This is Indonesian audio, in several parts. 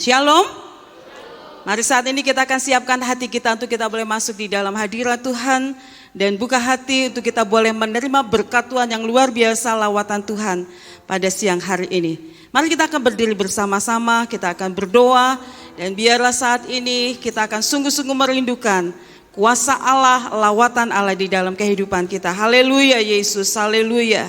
Shalom. Mari saat ini kita akan siapkan hati kita untuk kita boleh masuk di dalam hadirat Tuhan. Dan buka hati untuk kita boleh menerima berkat Tuhan yang luar biasa, lawatan Tuhan pada siang hari ini. Mari kita akan berdiri bersama-sama, kita akan berdoa. Dan biarlah saat ini kita akan sungguh-sungguh merindukan kuasa Allah, lawatan Allah di dalam kehidupan kita. Haleluya Yesus, haleluya.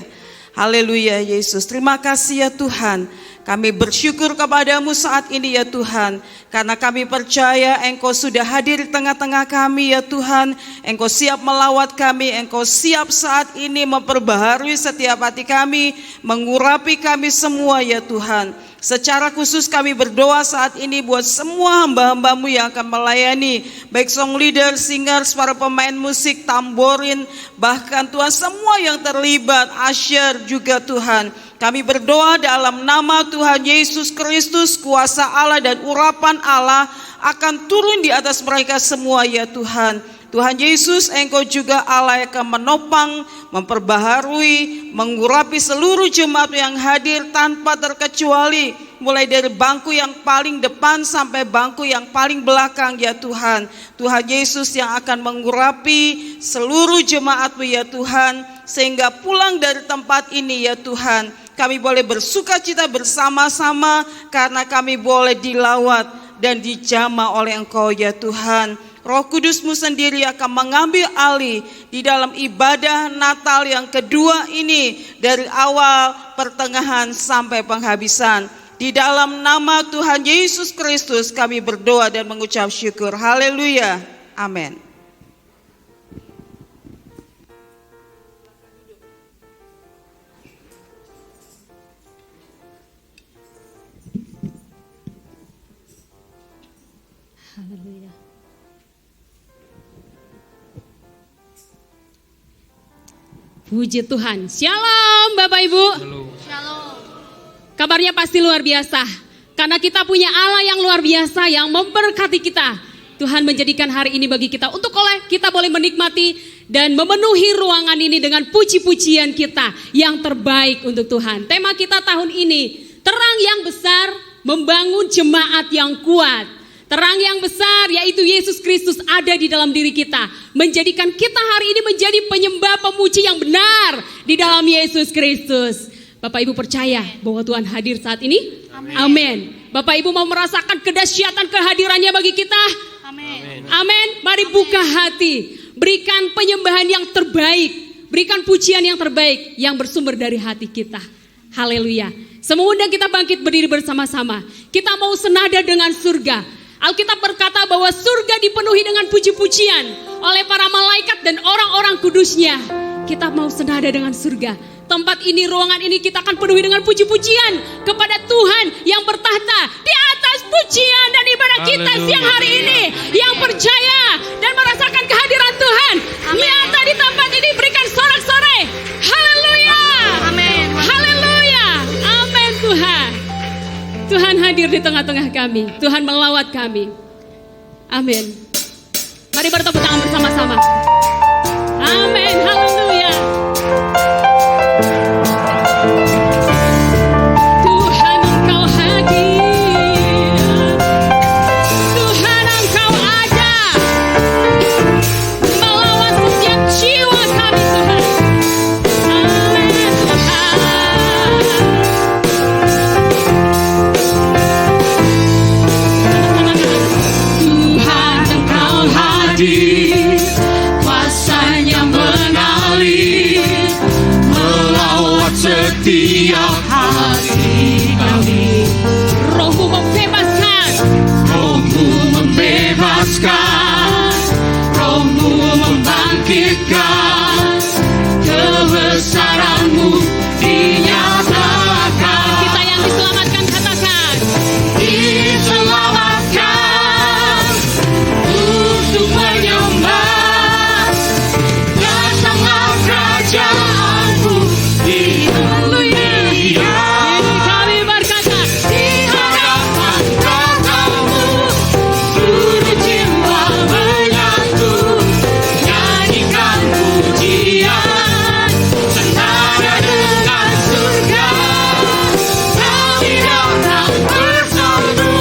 Haleluya Yesus, terima kasih ya Tuhan. Kami bersyukur kepadamu saat ini ya Tuhan. Karena kami percaya Engkau sudah hadir di tengah-tengah kami ya Tuhan. Engkau siap melawat kami, Engkau siap saat ini memperbaharui setiap hati kami, mengurapi kami semua ya Tuhan. Secara khusus kami berdoa saat ini buat semua hamba-hambamu yang akan melayani, baik song leader, singers, para pemain musik, tamborin, bahkan Tuhan semua yang terlibat, usher juga Tuhan. Kami berdoa dalam nama Tuhan Yesus Kristus, kuasa Allah dan urapan Allah akan turun di atas mereka semua ya Tuhan. Tuhan Yesus, Engkau juga Allah yang akan menopang, memperbaharui, mengurapi seluruh jemaat yang hadir tanpa terkecuali. Mulai dari bangku yang paling depan sampai bangku yang paling belakang ya Tuhan. Tuhan Yesus yang akan mengurapi seluruh jemaat-Mu ya Tuhan. Sehingga pulang dari tempat ini ya Tuhan, kami boleh bersuka cita bersama-sama karena kami boleh dilawat dan dijamah oleh Engkau ya Tuhan. Roh Kudus-Mu sendiri akan mengambil alih di dalam ibadah Natal yang kedua ini dari awal, pertengahan sampai penghabisan. Di dalam nama Tuhan Yesus Kristus kami berdoa dan mengucap syukur. Haleluya. Amin. Haleluya. Puji Tuhan. Shalom Bapak Ibu. Shalom. Kabarnya pasti luar biasa. Karena kita punya Allah yang luar biasa yang memberkati kita. Tuhan menjadikan hari ini bagi kita untuk kita boleh menikmati dan memenuhi ruangan ini dengan puji-pujian kita yang terbaik untuk Tuhan. Tema kita tahun ini, terang yang besar membangun jemaat yang kuat. Terang yang besar yaitu Yesus Kristus ada di dalam diri kita. Menjadikan kita hari ini menjadi penyembah pemuji yang benar di dalam Yesus Kristus. Bapak Ibu percaya bahwa Tuhan hadir saat ini? Amin. Bapak Ibu mau merasakan kedahsyatan kehadirannya bagi kita? Amin. Amin. Mari buka hati. Berikan penyembahan yang terbaik. Berikan pujian yang terbaik yang bersumber dari hati kita. Haleluya. Semua undang kita bangkit berdiri bersama-sama. Kita mau senada dengan surga. Alkitab berkata bahwa surga dipenuhi dengan puji-pujian oleh para malaikat dan orang-orang kudusnya. Kita mau senada dengan surga. Tempat ini, ruangan ini kita akan penuhi dengan puji-pujian kepada Tuhan yang bertahta di atas pujian dan ibadah kita siang hari ini. Yang percaya dan merasakan kehadiran Tuhan nyata di tempat ini, berikan sorak-sorai. Haleluya. Amin. Haleluya. Amin Tuhan. Tuhan hadir di tengah-tengah kami. Tuhan melawat kami. Amin. Mari bertepuk tangan bersama-sama. Amin. Haleluya. Tuhan Engkau hadir. Tuhan Engkau ada. Melawat setiap jiwa kami Tuhan. Amin Tuhan. Tuhan Engkau hadir, kuasanya mengalir, melawat setiap hati kami. Roh-Mu membebaskan, Roh-Mu membebaskan, Roh-Mu membangkitkan, kebesaran-Mu dinyatakan. kita yang diselamatkan katakan, Diselamatkan untuk menyembah, datanglah kerajaan-Mu di dunia. kami berkata, Di hadapan tatamu, seluruh jiwa menyatu, nyanyikan pujian, senada dengan surga. Kami datang bersatu,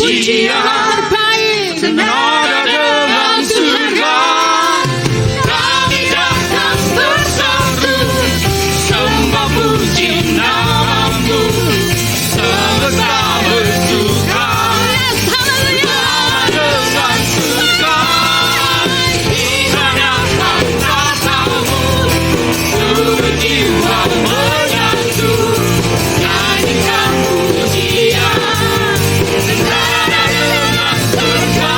pujian terbaik. senada dengan surga. Kami datang bersatu, sembah puji namamu, semesta bersuka. Yes, haleluya. Dengan suka ibadah katamu, seluruh jiwa menyatu, nyanyikan pujian senada dengan surga.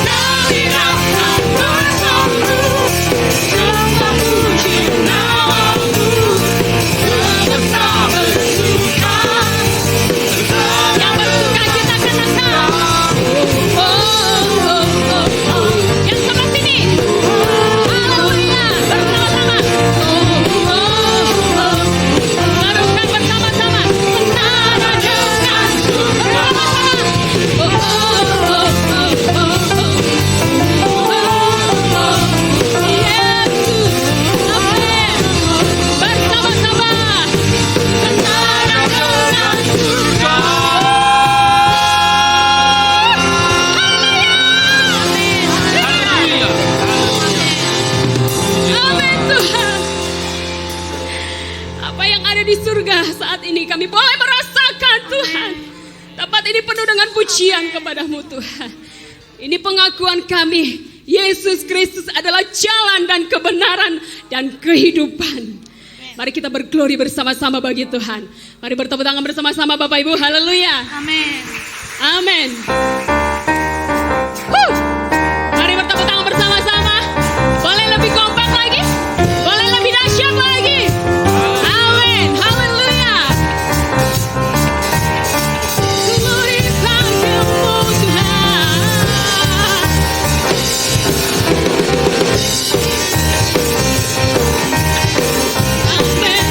Kami datang bersatu, sembah puji namamu, semesta bersuka. Yang bersuka cita karena Kau. Oh, oh, oh, oh. Yang sebelah sini. Haleluya. Bersama-sama. Oh, oh, oh. Barukan bersama-sama. Senada dengan surga. Bersama-sama. Oh, oh, oh, oh, oh, oh. Oh, oh. Yesus. Amin. Bersama-sama. Senada dengan surga. Haleluya. Amin Tuhan. Apa yang ada di surga saat ini kami boleh merasakan Tuhan. Tempat ini penuh dengan pujian kepadamu Tuhan. Ini pengakuan kami. Yesus Kristus adalah jalan dan kebenaran dan kehidupan. Mari kita berglori bersama-sama bagi Tuhan. Mari bertepuk tangan bersama-sama Bapak Ibu. Haleluya. Amin. Amin. Mari bertepuk tangan bersama-sama. Boleh lebih kompak lagi? Boleh lebih dahsyat lagi? Amin. Haleluya. Glorikan Kamu Tuhan. Amin.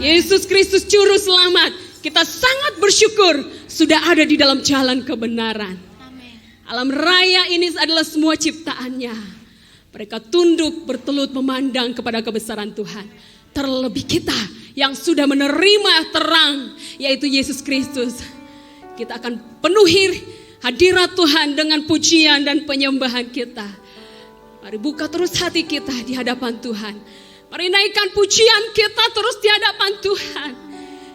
Yesus Kristus Juru Selamat, kita sangat bersyukur sudah ada di dalam jalan kebenaran. Amin. Alam raya ini adalah semua ciptaannya. Mereka tunduk bertelut memandang kepada kebesaran Tuhan. Terlebih kita yang sudah menerima terang, yaitu Yesus Kristus. Kita akan penuhi hadirat Tuhan dengan pujian dan penyembahan kita. Mari buka terus hati kita di hadapan Tuhan. Mari naikkan pujian kita terus di hadapan Tuhan.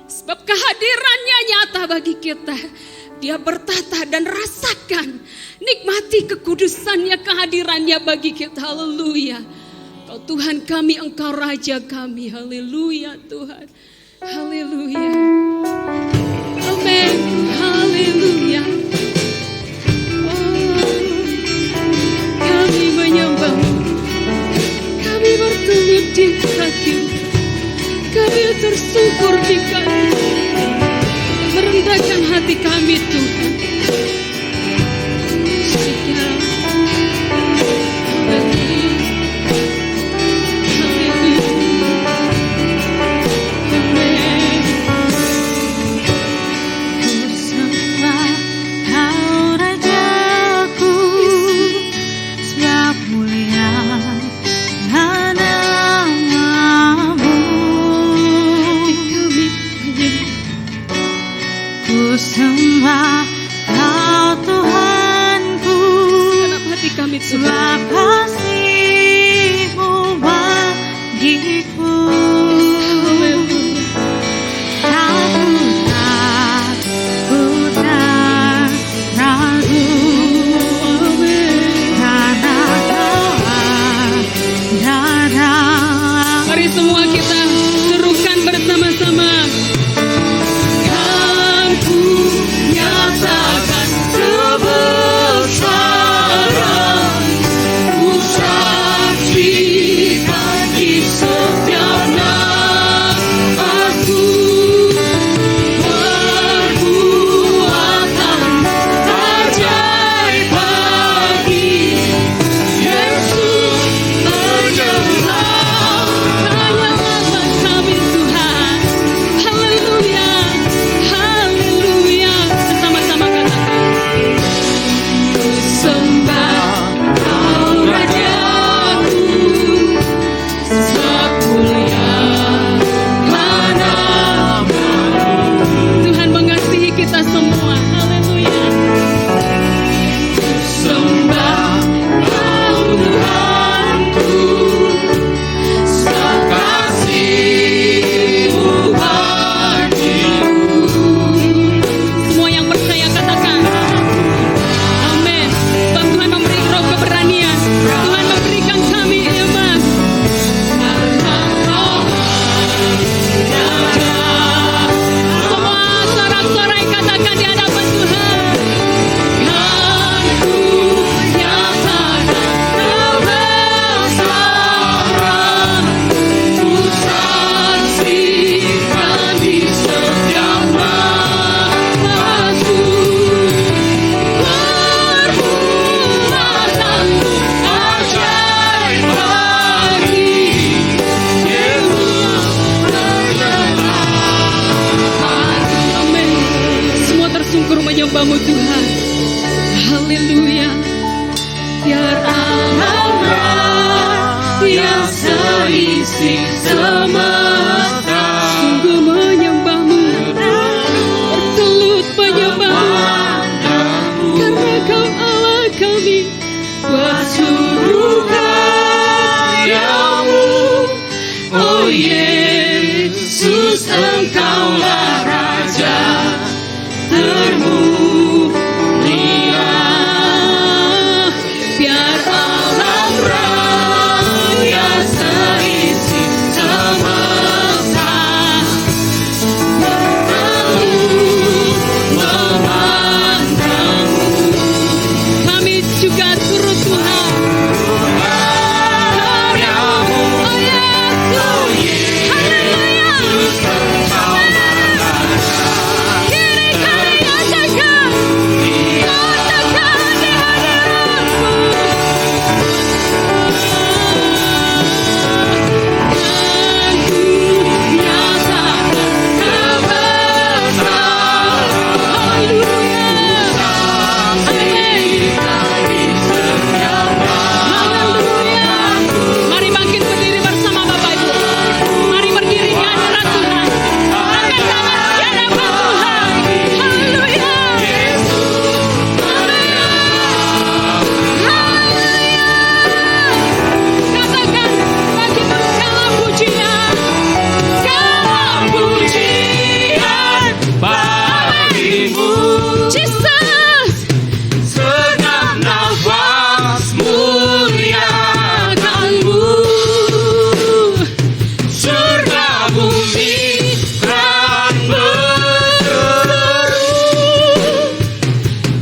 Sebab kehadirannya nyata bagi kita. Dia bertata dan rasakan. Nikmati kekudusannya, kehadirannya bagi kita. Haleluya. Kau Tuhan kami, Engkau Raja kami. Haleluya Tuhan. Haleluya. Amin. Haleluya. Oh, kami menyembah-Mu. Kami bertelut di kaki. Kami tersungkur di kaki. Merendahkan hati kami Tuhan. Sembah Kau Tuhanku, sebab kasih-Mu bagiku. Ku tak ragu karena Kau ada. Mari semua kita serukan bersama-sama. Nyatakan kebesaran, ku saksikan di setiap nafasku, perbuatan ajaib bagi Yesus menyembah. Hanya nama kami Tuhan. Haleluya. Haleluya. Bersama-sama katakan. Ku sembah Kau Rajaku, sebab mulia namamu. Tuhan mengasihi kita semua. Haleluya. Ku sembah Kau Tuhanku, sebab kasih-Mu bagiku. Semua yang percaya katakan. Amin. Bang Tuhan memberi roh keberanian. Tuhan memberikan kami iman. Semua sorak-sorai katakan di hadapan Tuhan. Kan ku nyatakan kebesaran, ku saksikan di setiap nafasku, perbuatan ajaib bagi Yesus menyembah. Amin. Semua tersungkur menyembah-Mu Tuhan. Haleluya. Biar Alam yang seisi semesta sungguh menyembah-Mu, bertelut menyembah-Mu, karena Kau Allah kami. seluruh karya-Mu, oh Yesus, Engkaulah Raja termulia. Biar Alam raya seisi semesta Jesus. Segenap nafas muliakanmu, surga bumi kan berseru,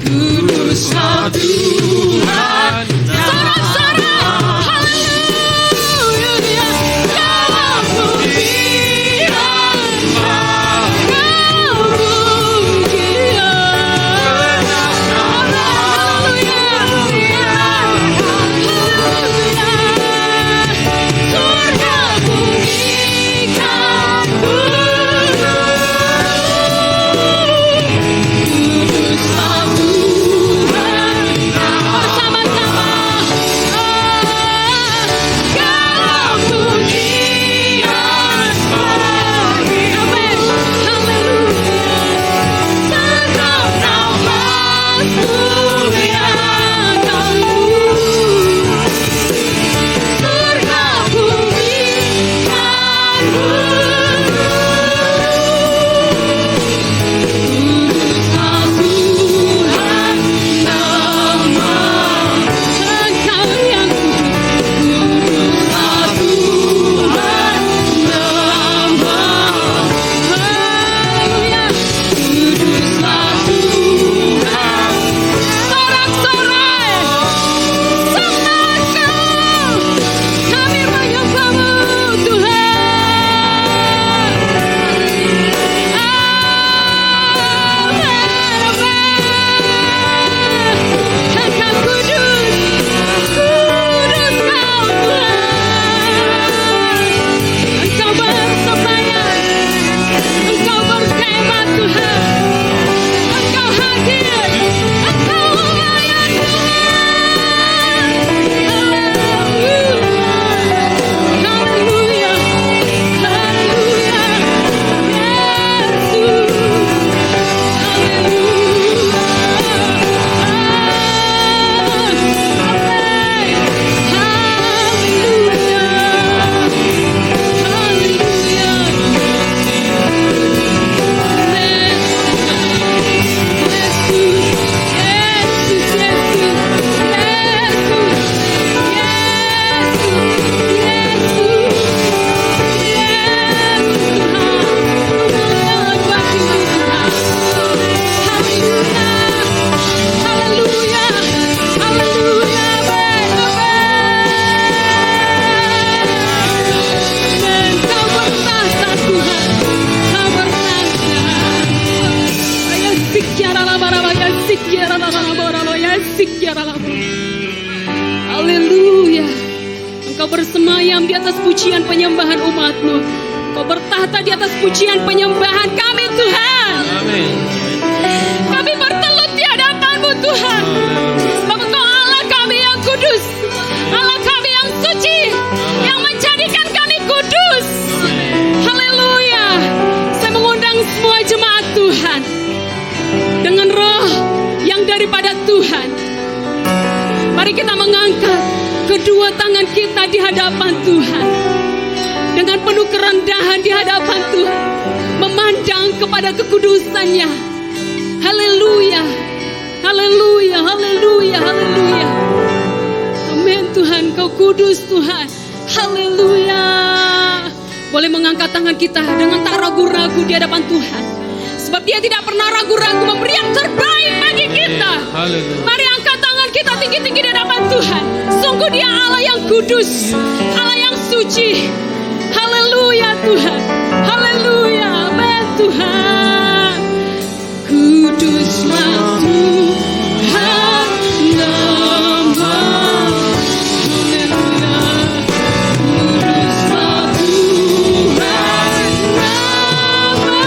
kuduslah Tuhan. Sorak-sorak, haleluya. Kau pujian, kau pujian. Haleluya. Engkau bersemayam di atas pujian penyembahan umat-Mu. Engkau bertahta di atas pujian penyembahan kami, Tuhan. Amin. Kami bertelut di hadapan-Mu, Tuhan. Sebab Engkau Allah kami yang kudus, Allah kami yang suci, yang menjadikan kami kudus. Haleluya. Saya mengundang semua jemaat Tuhan dengan roh yang daripada Tuhan. Mari kita mengangkat kedua tangan kita di hadapan Tuhan, dengan penuh kerendahan di hadapan Tuhan, memandang kepada kekudusan-Nya. Haleluya, haleluya, haleluya, haleluya. Amin Tuhan, Kau kudus Tuhan. Haleluya. Boleh mengangkat tangan kita dengan tak ragu-ragu di hadapan Tuhan, sebab Dia tidak pernah ragu-ragu memberi yang terbaik bagi kita. Haleluya. Mari angkat tangan kita tinggi-tinggi di hadapan Tuhan. Sungguh Dia Allah yang kudus, Allah yang suci. Haleluya Tuhan. Haleluya. Amin Tuhan. Kuduslah Tuhan nama-Mu. Haleluya. Kuduslah Tuhan nama-Mu.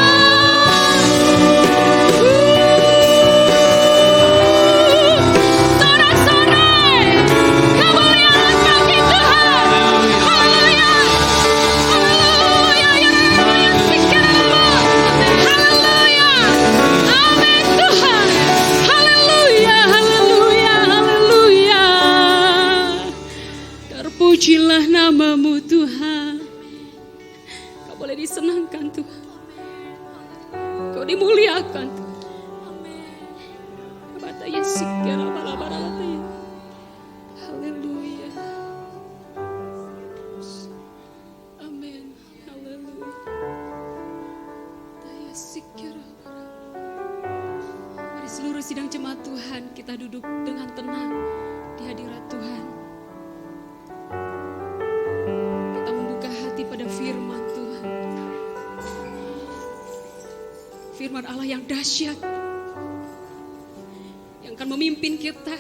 Sorak-sorai kemuliaan bagi Tuhan. Haleluya. Haleluya. Haleluya. Amin Tuhan. Haleluya. Haleluya. Haleluya. Terpujilah nama-Mu Tuhan. Kau boleh disenangkan Tuhan. Kau dimuliakan Tuhan. Sidang jemaat Tuhan, kita duduk dengan tenang di hadirat Tuhan. Kita membuka hati pada firman Tuhan. Firman Allah yang dahsyat, yang akan memimpin kita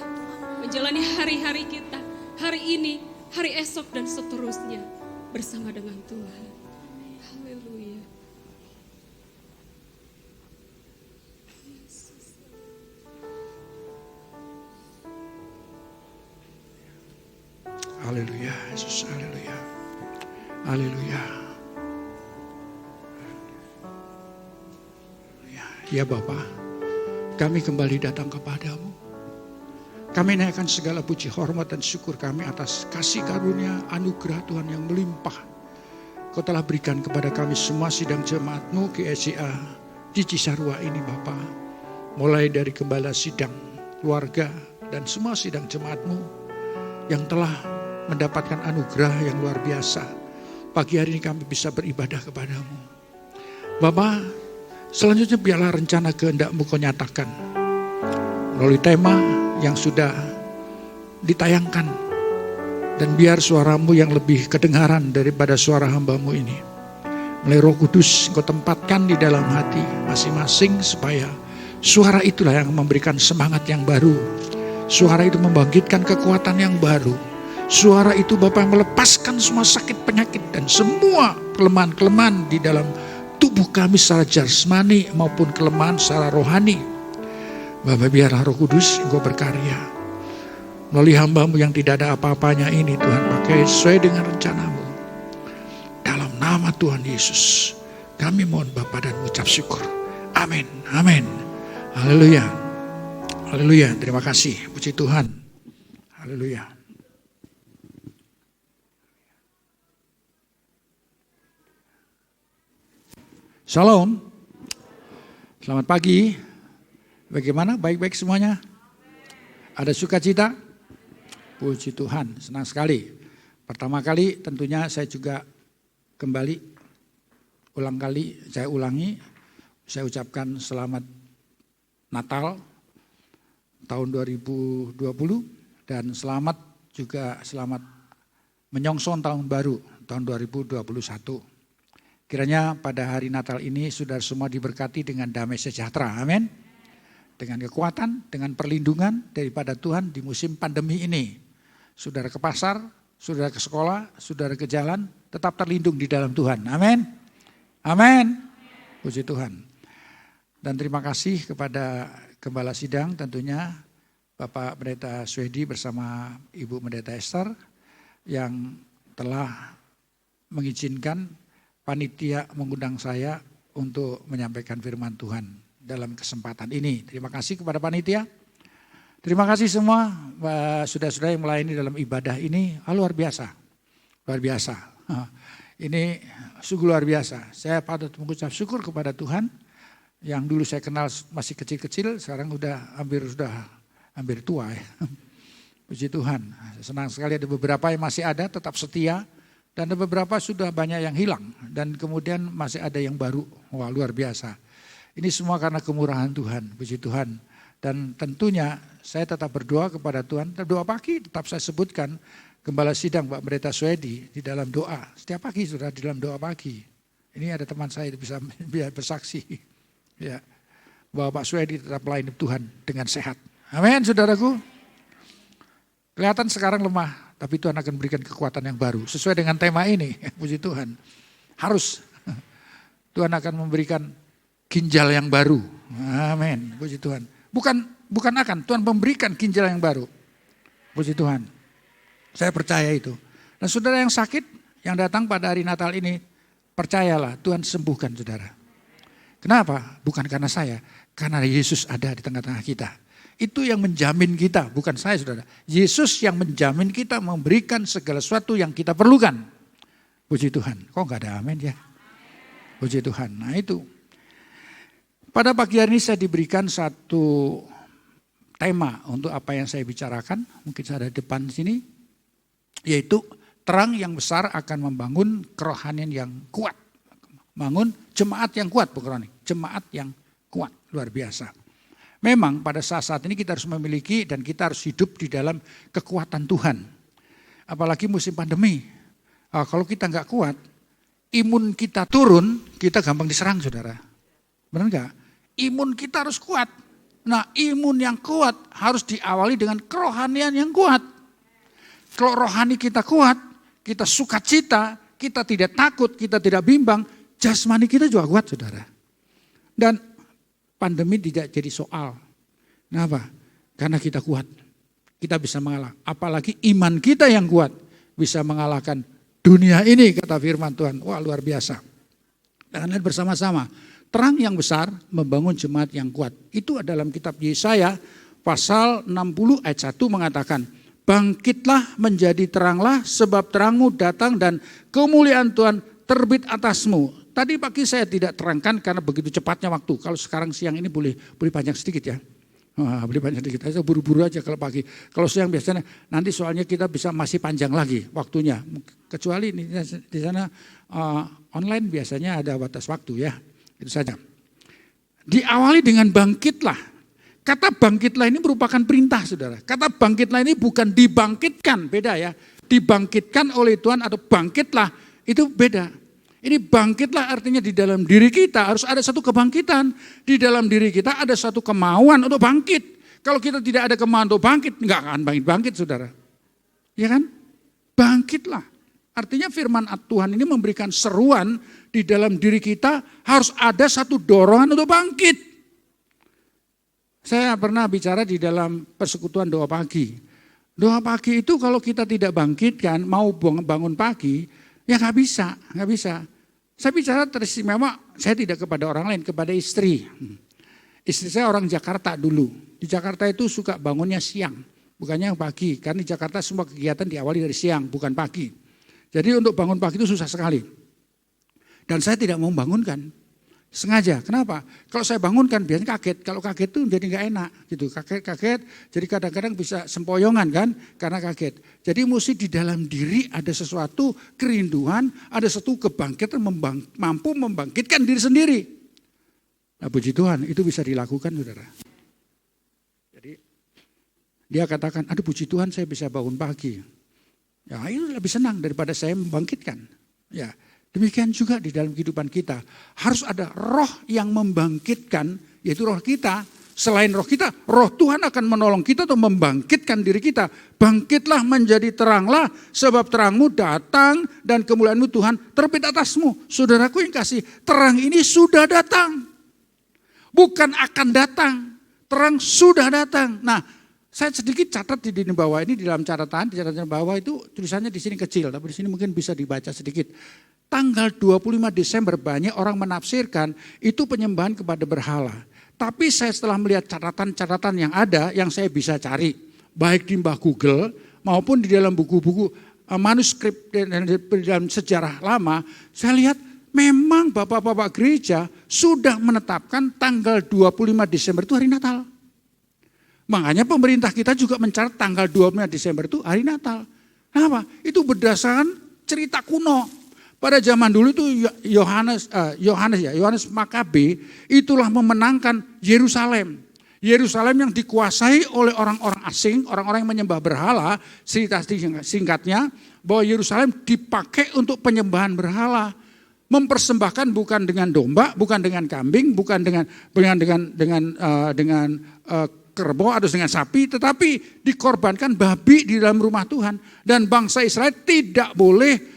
menjalani hari-hari kita, hari ini, hari esok dan seterusnya bersama dengan Tuhan. Haleluya. Haleluya, Yesus, haleluya. Haleluya. Ya Bapa, kami kembali datang kepadamu. Kami naikkan segala puji, hormat dan syukur kami atas kasih karunia anugerah Tuhan yang melimpah. Kau telah berikan kepada kami semua sidang jemaat-Mu GSCA di Cisarua ini Bapa. Mulai dari gembala sidang, keluarga dan semua sidang jemaat-Mu yang telah mendapatkan anugerah yang luar biasa. Pagi hari ini kami bisa beribadah kepadamu. Bapa, selanjutnya biarlah rencana kehendak-Mu Kau nyatakan melalui tema yang sudah ditayangkan. Dan biar suara-Mu yang lebih kedengaran daripada suara hamba-Mu ini. Melalui Roh Kudus Kau tempatkan di dalam hati masing-masing supaya suara itulah yang memberikan semangat yang baru. Suara itu membangkitkan kekuatan yang baru. Suara itu Bapa melepaskan semua sakit penyakit dan semua kelemahan-kelemahan di dalam tubuh kami secara jasmani maupun kelemahan secara rohani. Bapa, biarlah Roh Kudus Engkau berkarya melalui hamba-Mu yang tidak ada apa-apanya ini Tuhan, pakai sesuai dengan rencana-Mu. Dalam nama Tuhan Yesus kami mohon Bapa dan mengucap syukur. Amin, amin. Haleluya, haleluya. Terima kasih, puji Tuhan. Haleluya. Shalom, selamat pagi. Bagaimana? Baik-baik semuanya? Ada sukacita? Puji Tuhan, senang sekali. Pertama kali tentunya saya juga kembali, saya ulangi, saya ucapkan selamat Natal tahun 2020 dan selamat menyongsong tahun baru tahun 2021. Kiranya pada hari Natal ini saudara semua diberkati dengan damai sejahtera, amin. Dengan kekuatan, dengan perlindungan daripada Tuhan di musim pandemi ini. Saudara ke pasar, saudara ke sekolah, saudara ke jalan, tetap terlindung di dalam Tuhan, amin. Amin, puji Tuhan. Dan terima kasih kepada Gembala Sidang tentunya Bapak Pendeta Swedi bersama Ibu Pendeta Esther yang telah mengizinkan panitia mengundang saya untuk menyampaikan firman Tuhan dalam kesempatan ini. Terima kasih kepada panitia. Terima kasih semua saudara-saudara yang melayani dalam ibadah ini. Luar biasa. Luar biasa. Ini sungguh luar biasa. Saya patut mengucap syukur kepada Tuhan yang dulu saya kenal masih kecil-kecil, sekarang sudah hampir tua ya. Puji Tuhan. Senang sekali ada beberapa yang masih ada tetap setia. Dan ada beberapa sudah banyak yang hilang dan kemudian masih ada yang baru. Wah, luar biasa. Ini semua karena kemurahan Tuhan, puji Tuhan. Dan tentunya saya tetap berdoa kepada Tuhan. Doa pagi tetap saya sebutkan Gembala Sidang Pak Pendeta Swedi di dalam doa. Setiap pagi sudah di dalam doa pagi. Ini ada teman saya bisa bersaksi. Ya, bahwa Pak Swedi tetap melayani Tuhan dengan sehat. Amin, saudaraku. Kelihatan sekarang lemah. Tapi Tuhan akan berikan kekuatan yang baru. Sesuai dengan tema ini, puji Tuhan. Harus. Tuhan akan memberikan ginjal yang baru. Amin, puji Tuhan. Bukan akan, Tuhan memberikan ginjal yang baru. Puji Tuhan. Saya percaya itu. Dan saudara yang sakit, yang datang pada hari Natal ini, percayalah Tuhan sembuhkan saudara. Kenapa? Bukan karena saya. Karena Yesus ada di tengah-tengah kita. Itu yang menjamin kita, bukan saya saudara. Yesus yang menjamin kita memberikan segala sesuatu yang kita perlukan. Puji Tuhan. Kok gak ada amin ya? Puji Tuhan. Nah itu. Pada pagi hari ini saya diberikan satu tema untuk apa yang saya bicarakan. Mungkin saya ada di depan sini. Yaitu terang yang besar akan membangun kerohanian yang kuat. Bangun jemaat yang kuat bukan rohani. Jemaat yang kuat, luar biasa. Memang pada saat-saat ini kita harus memiliki dan kita harus hidup di dalam kekuatan Tuhan. Apalagi musim pandemi. Kalau kita nggak kuat, imun kita turun, kita gampang diserang, saudara. Benar nggak? Imun kita harus kuat. Nah, imun yang kuat harus diawali dengan kerohanian yang kuat. Kalau rohani kita kuat, kita sukacita, kita tidak takut, kita tidak bimbang, jasmani kita juga kuat, saudara. Dan pandemi tidak jadi soal. Kenapa? Karena kita kuat. Kita bisa mengalah. Apalagi iman kita yang kuat bisa mengalahkan dunia ini, kata firman Tuhan. Wah, luar biasa. Dan lihat bersama-sama. Terang yang besar membangun jemaat yang kuat. Itu dalam kitab Yesaya pasal 60 ayat 1 mengatakan, bangkitlah menjadi teranglah sebab terangmu datang dan kemuliaan Tuhan terbit atasmu. Tadi pagi saya tidak terangkan karena begitu cepatnya waktu. Kalau sekarang siang ini boleh panjang sedikit ya. Boleh panjang sedikit. Saya buru-buru aja kalau pagi. Kalau siang biasanya nanti soalnya kita bisa masih panjang lagi waktunya. Kecuali di sana online biasanya ada batas waktu ya. Itu saja. Diawali dengan bangkitlah. Kata bangkitlah ini merupakan perintah, saudara. Kata bangkitlah ini bukan dibangkitkan, beda ya. Dibangkitkan oleh Tuhan atau bangkitlah itu beda. Ini bangkitlah artinya di dalam diri kita harus ada satu kebangkitan. Di dalam diri kita ada satu kemauan untuk bangkit. Kalau kita tidak ada kemauan untuk bangkit, enggak akan bangkit, saudara. Ya kan? Bangkitlah. Artinya firman Tuhan ini memberikan seruan di dalam diri kita harus ada satu dorongan untuk bangkit. Saya pernah bicara di dalam persekutuan doa pagi. Doa pagi itu kalau kita tidak bangkitkan, mau bangun pagi, ya nggak bisa. Saya bicara teristimewa, saya tidak kepada orang lain, kepada istri. Istri saya orang Jakarta dulu. Di Jakarta itu suka bangunnya siang, bukannya pagi. Karena di Jakarta semua kegiatan diawali dari siang, bukan pagi. Jadi untuk bangun pagi itu susah sekali. Dan saya tidak mau bangunkan. Sengaja, kenapa? Kalau saya bangunkan biasanya kaget, kalau kaget itu jadi nggak enak gitu, kaget, jadi kadang-kadang bisa sempoyongan kan, karena kaget. Jadi mesti di dalam diri ada sesuatu kerinduan, ada satu kebangkitan mampu membangkitkan diri sendiri. Nah puji Tuhan itu bisa dilakukan, saudara. Jadi dia katakan, aduh puji Tuhan saya bisa bangun pagi. Ya itu lebih senang daripada saya membangkitkan. Ya. Demikian juga di dalam kehidupan kita. Harus ada roh yang membangkitkan, yaitu roh kita. Selain roh kita, roh Tuhan akan menolong kita untuk membangkitkan diri kita. Bangkitlah menjadi teranglah, sebab terangmu datang dan kemuliaanmu Tuhan terbit atasmu. Saudaraku yang kasih, terang ini sudah datang. Bukan akan datang, terang sudah datang. Nah, saya sedikit catat di bawah ini, di dalam catatan, di catatan bawah itu tulisannya di sini kecil, tapi di sini mungkin bisa dibaca sedikit. Tanggal 25 Desember banyak orang menafsirkan itu penyembahan kepada berhala. Tapi saya setelah melihat catatan-catatan yang ada yang saya bisa cari. Baik di mbah Google maupun di dalam buku-buku manuskrip dan di dalam sejarah lama. Saya lihat memang bapak-bapak gereja sudah menetapkan tanggal 25 Desember itu hari Natal. Makanya pemerintah kita juga mencatat tanggal 25 Desember itu hari Natal. Kenapa? Itu berdasarkan cerita kuno. Pada zaman dulu itu Yohanes Makabe itulah memenangkan Yerusalem. Yerusalem yang dikuasai oleh orang-orang asing, orang-orang yang menyembah berhala. Cerita singkatnya bahwa Yerusalem dipakai untuk penyembahan berhala. Mempersembahkan bukan dengan domba, bukan dengan kambing, bukan dengan kerbau atau dengan sapi, tetapi dikorbankan babi di dalam rumah Tuhan. Dan bangsa Israel tidak boleh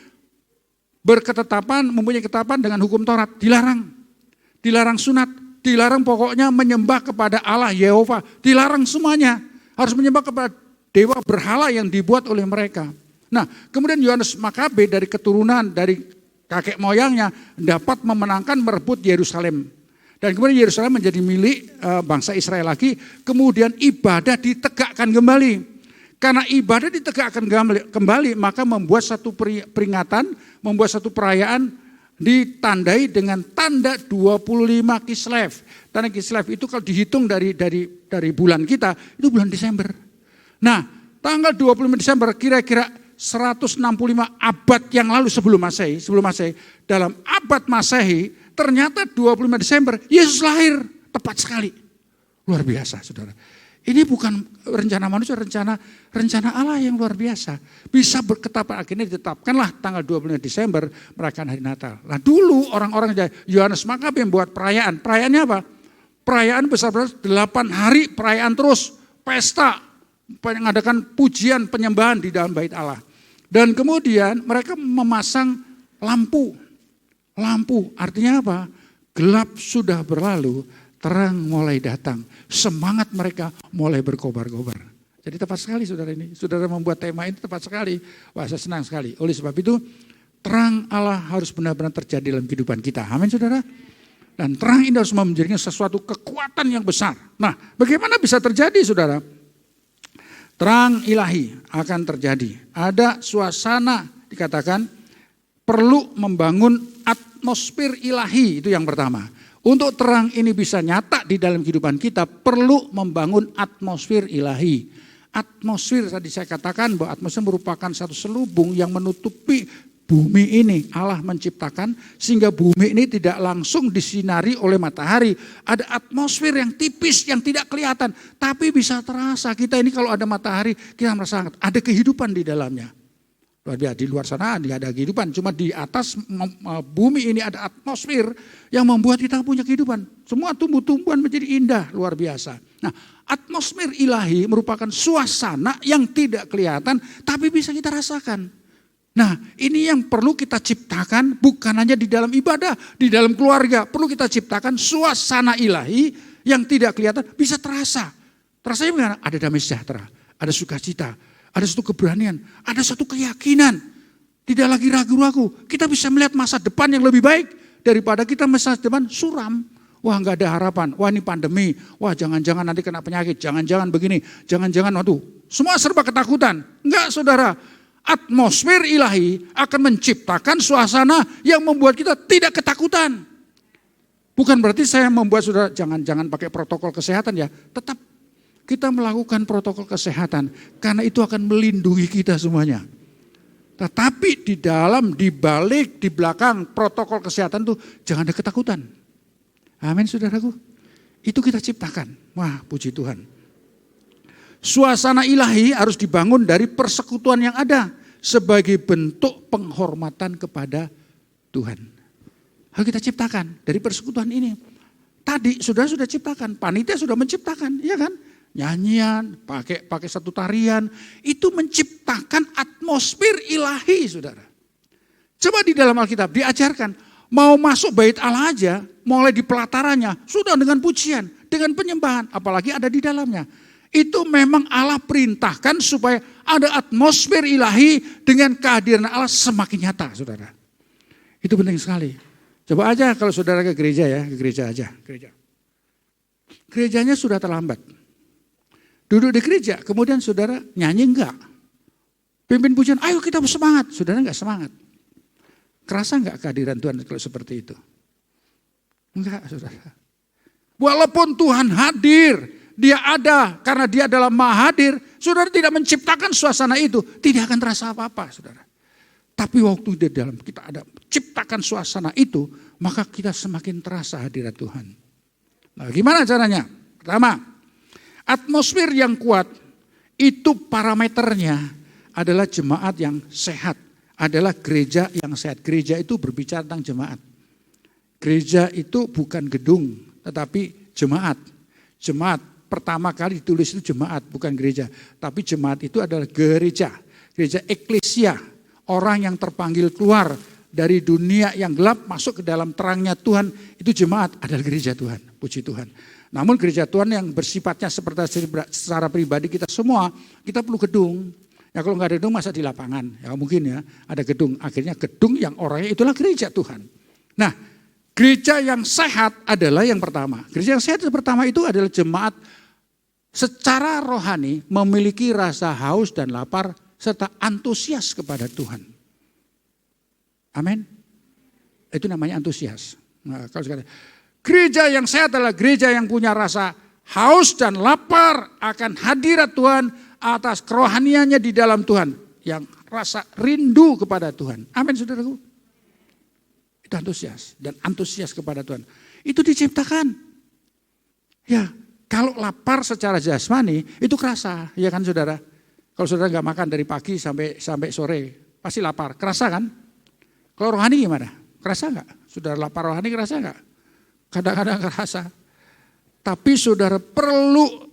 mempunyai ketetapan dengan hukum Taurat, dilarang sunat, dilarang pokoknya menyembah kepada Allah Yehova, dilarang semuanya, harus menyembah kepada dewa berhala yang dibuat oleh mereka. Nah, kemudian Yohanes Makabe dari keturunan dari kakek moyangnya dapat memenangkan merebut Yerusalem. Dan kemudian Yerusalem menjadi milik bangsa Israel lagi, kemudian ibadah ditegakkan kembali. Karena ibadah ditegakkan kembali, maka membuat satu peringatan, membuat satu perayaan ditandai dengan tanda 25 Kislev. Tanda Kislev itu kalau dihitung dari bulan kita, itu bulan Desember. Nah, tanggal 25 Desember kira-kira 165 abad yang lalu sebelum Masehi, dalam abad Masehi, ternyata 25 Desember Yesus lahir, tepat sekali. Luar biasa, saudara. Ini bukan rencana manusia, rencana Allah yang luar biasa. Bisa berketapa akhirnya ditetapkanlah tanggal 25 Desember merayakan hari Natal. Nah dulu orang-orang Yohanes Makabe membuat perayaan. Perayaannya apa? Perayaan besar-besar 8 hari perayaan terus. Pesta, mengadakan pujian penyembahan di dalam bait Allah. Dan kemudian mereka memasang lampu. Lampu artinya apa? Gelap sudah berlalu, terang mulai datang. Semangat mereka mulai berkobar-kobar. Jadi tepat sekali saudara ini. Saudara membuat tema ini tepat sekali. Wah saya senang sekali. Oleh sebab itu terang Allah harus benar-benar terjadi dalam kehidupan kita. Amin saudara. Dan terang ini harus menjadikan sesuatu kekuatan yang besar. Nah bagaimana bisa terjadi saudara? Terang ilahi akan terjadi. Ada suasana dikatakan perlu membangun atmosfer ilahi, itu yang pertama. Untuk terang ini bisa nyata di dalam kehidupan kita perlu membangun atmosfer ilahi. Atmosfer tadi saya katakan bahwa atmosfer merupakan satu selubung yang menutupi bumi ini. Allah menciptakan sehingga bumi ini tidak langsung disinari oleh matahari. Ada atmosfer yang tipis yang tidak kelihatan tapi bisa terasa. Kita ini kalau ada matahari kita merasa ada kehidupan di dalamnya. Di luar sana tidak ada kehidupan, cuma di atas bumi ini ada atmosfer yang membuat kita punya kehidupan. Semua tumbuh-tumbuhan menjadi indah, luar biasa. Nah, atmosfer ilahi merupakan suasana yang tidak kelihatan tapi bisa kita rasakan. Nah, ini yang perlu kita ciptakan bukan hanya di dalam ibadah, di dalam keluarga. Perlu kita ciptakan suasana ilahi yang tidak kelihatan bisa terasa. Terasanya bagaimana? Ada damai sejahtera, ada sukacita. Ada satu keberanian, ada satu keyakinan. Tidak lagi ragu-ragu. Kita bisa melihat masa depan yang lebih baik daripada kita masa depan suram. Wah nggak ada harapan, wah ini pandemi, wah jangan-jangan nanti kena penyakit, jangan-jangan begini, jangan-jangan waduh. Semua serba ketakutan. Enggak saudara, atmosfer ilahi akan menciptakan suasana yang membuat kita tidak ketakutan. Bukan berarti saya membuat saudara jangan-jangan pakai protokol kesehatan ya, tetap kita melakukan protokol kesehatan karena itu akan melindungi kita semuanya. Tetapi di dalam, di balik, di belakang protokol kesehatan itu jangan ada ketakutan. Amin saudaraku. Itu kita ciptakan. Wah puji Tuhan. Suasana ilahi harus dibangun dari persekutuan yang ada sebagai bentuk penghormatan kepada Tuhan. Harus kita ciptakan dari persekutuan ini. Tadi sudah ciptakan, panitia sudah menciptakan, iya kan? Nyanyian, pakai satu tarian, itu menciptakan atmosfer ilahi saudara. Coba di dalam Alkitab diajarkan, mau masuk bait Allah aja, mulai di pelatarannya, sudah dengan pujian, dengan penyembahan, apalagi ada di dalamnya. Itu memang Allah perintahkan supaya ada atmosfer ilahi dengan kehadiran Allah semakin nyata saudara. Itu penting sekali. Coba aja kalau saudara ke gereja ya, ke gereja aja. Gerejanya sudah terlambat. Duduk di gereja, kemudian saudara nyanyi enggak? Pimpin pujian, ayo kita semangat. Saudara enggak semangat. Kerasa enggak kehadiran Tuhan kalau seperti itu? Enggak saudara. Walaupun Tuhan hadir, dia ada karena dia adalah maha hadir. Saudara tidak menciptakan suasana itu, tidak akan terasa apa-apa saudara. Tapi waktu di dalam kita ada ciptakan suasana itu, maka kita semakin terasa hadirat Tuhan. Nah gimana caranya? Pertama, atmosfer yang kuat itu parameternya adalah jemaat yang sehat, adalah gereja yang sehat. Gereja itu berbicara tentang jemaat. Gereja itu bukan gedung, tetapi jemaat. Jemaat pertama kali ditulis itu jemaat, bukan gereja. Tapi jemaat itu adalah gereja, gereja eklesia. Orang yang terpanggil keluar dari dunia yang gelap masuk ke dalam terangnya Tuhan, itu jemaat adalah gereja Tuhan, puji Tuhan. Namun gereja Tuhan yang bersifatnya seperti secara pribadi kita semua, kita perlu gedung. Ya kalau nggak ada gedung masa di lapangan, ya mungkin ya ada gedung. Akhirnya gedung yang orangnya itulah gereja Tuhan. Nah gereja yang sehat adalah yang pertama. Gereja yang sehat yang pertama itu adalah jemaat secara rohani memiliki rasa haus dan lapar serta antusias kepada Tuhan. Amin. Itu namanya antusias. Nah, kalau sekarang gereja yang sehat adalah gereja yang punya rasa haus dan lapar akan hadirat Tuhan atas kerohaniannya di dalam Tuhan. Yang rasa rindu kepada Tuhan. Amin saudaraku. Itu antusias dan antusias kepada Tuhan. Itu diciptakan. Ya, Kalau lapar secara jasmani itu kerasa, ya kan saudara? Kalau saudara nggak makan dari pagi sampai sore, pasti lapar, kerasa kan? Kalau rohani gimana? Kerasa nggak? Saudara lapar rohani kerasa nggak? Kadang-kadang kerasa. Tapi saudara perlu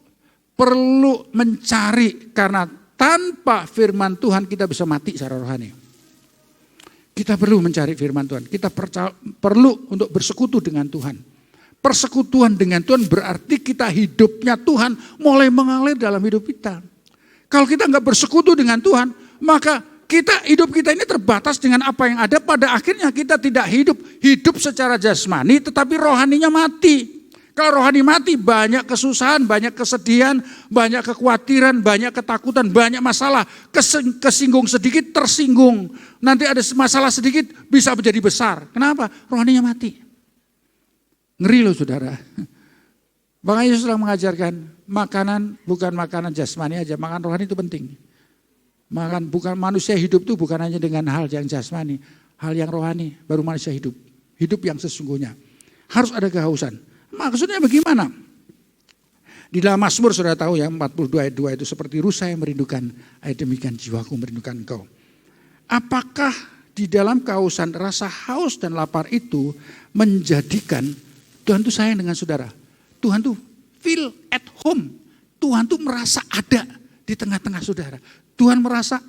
mencari, karena tanpa firman Tuhan kita bisa mati secara rohani. Kita perlu mencari firman Tuhan. Kita perlu untuk bersekutu dengan Tuhan. Persekutuan dengan Tuhan berarti kita hidupnya Tuhan mulai mengalir dalam hidup kita. Kalau kita nggak bersekutu dengan Tuhan, maka hidup kita ini terbatas dengan apa yang ada. Pada akhirnya kita tidak hidup secara jasmani, tetapi rohaninya mati. Kalau rohani mati, banyak kesusahan, banyak kesedihan, banyak kekhawatiran, banyak ketakutan, banyak masalah. Kesinggung sedikit, tersinggung. Nanti ada masalah sedikit, bisa menjadi besar. Kenapa? Rohaninya mati. Ngeri loh saudara. Makanya Yesus sudah mengajarkan, makanan bukan makanan jasmani aja, makan rohani itu penting. Bukan manusia hidup itu bukan hanya dengan hal yang jasmani, hal yang rohani, baru manusia hidup. Hidup yang sesungguhnya. Harus ada kehausan. Maksudnya bagaimana? Di dalam Mazmur sudah tahu ya, 42 ayat 2 itu seperti rusa yang merindukan air, demikian jiwaku merindukan engkau. Apakah di dalam kehausan, rasa haus dan lapar itu menjadikan Tuhan itu sayang dengan saudara? Tuhan tuh feel at home. Tuhan tuh merasa ada di tengah-tengah saudara. Tuhan merasa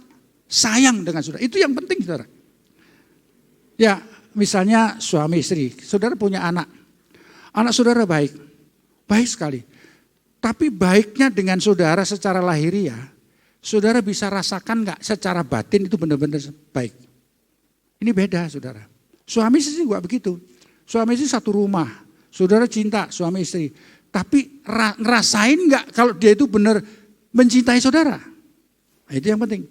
sayang dengan saudara. Itu yang penting saudara. Ya misalnya suami istri, saudara punya anak. Anak saudara baik sekali. Tapi baiknya dengan saudara secara lahiriah, saudara bisa rasakan gak secara batin itu benar-benar baik. Ini beda saudara. Suami istri gak begitu. Suami istri satu rumah, saudara cinta suami istri. Tapi ngerasain gak kalau dia itu benar mencintai saudara? Nah, itu yang penting.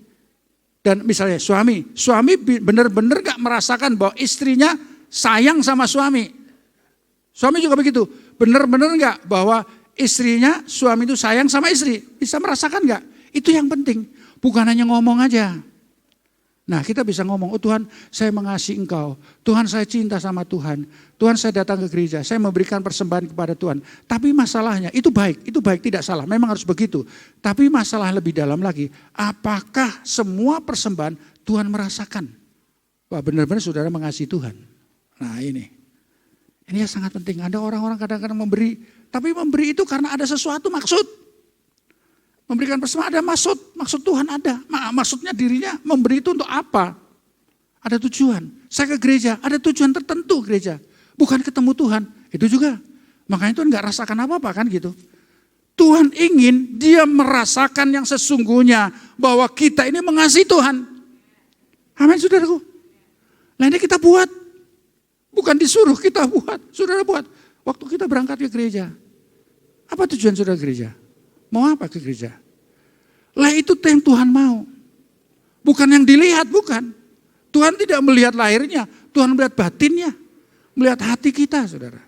Dan misalnya suami benar-benar gak merasakan bahwa istrinya sayang sama suami. Suami juga begitu, benar-benar enggak bahwa suami itu sayang sama istri, bisa merasakan enggak? Itu yang penting, bukan hanya ngomong aja. Nah kita bisa ngomong, oh Tuhan saya mengasihi engkau, Tuhan saya cinta sama Tuhan, Tuhan saya datang ke gereja, saya memberikan persembahan kepada Tuhan. Tapi masalahnya, itu baik tidak salah, memang harus begitu. Tapi masalah lebih dalam lagi, apakah semua persembahan Tuhan merasakan? Wah benar-benar saudara mengasihi Tuhan. Nah ini yang sangat penting. Ada orang-orang kadang-kadang memberi, tapi memberi itu karena ada sesuatu maksud. Memberikan persembahan ada maksud Tuhan ada. Maksudnya dirinya memberi itu untuk apa? Ada tujuan. Saya ke gereja, ada tujuan tertentu gereja. Bukan ketemu Tuhan, itu juga. Makanya Tuhan gak rasakan apa-apa kan gitu. Tuhan ingin dia merasakan yang sesungguhnya bahwa kita ini mengasihi Tuhan. Amin saudaraku. Nah ini kita buat. Bukan disuruh, kita buat. Saudara buat. Waktu kita berangkat ke gereja. Apa tujuan saudara gereja? Mau apa ke gereja? Lah itu yang Tuhan mau. Bukan yang dilihat, bukan. Tuhan tidak melihat lahirnya. Tuhan melihat batinnya. Melihat hati kita, saudara.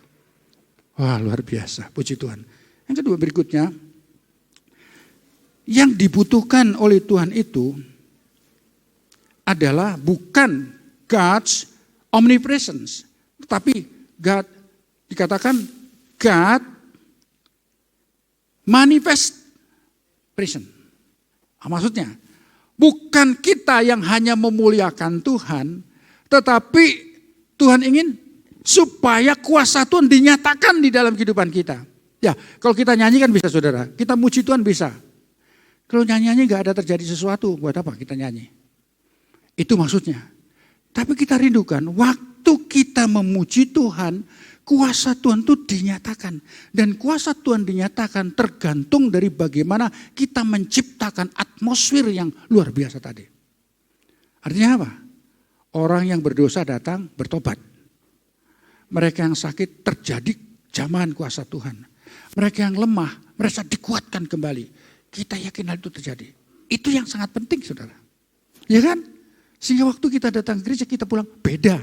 Wah luar biasa, puji Tuhan. Yang kedua berikutnya. Yang dibutuhkan oleh Tuhan itu adalah bukan God's omnipresence. Tetapi God, dikatakan God manifest presence. Maksudnya, bukan kita yang hanya memuliakan Tuhan, tetapi Tuhan ingin supaya kuasa Tuhan dinyatakan di dalam kehidupan kita. Ya, kalau kita nyanyi kan bisa saudara, kita muji Tuhan bisa. Kalau nyanyiannya gak ada terjadi sesuatu, buat apa kita nyanyi? Itu maksudnya. Tapi kita rindukan waktu kita memuji Tuhan, kuasa Tuhan itu dinyatakan. Dan kuasa Tuhan dinyatakan tergantung dari bagaimana kita menciptakan atmosfer yang luar biasa tadi. Artinya apa? Orang yang berdosa datang bertobat. Mereka yang sakit terjadi jamahan kuasa Tuhan. Mereka yang lemah, mereka dikuatkan kembali. Kita yakin hal itu terjadi. Itu yang sangat penting saudara. Ya kan? Sehingga waktu kita datang ke gereja kita pulang beda.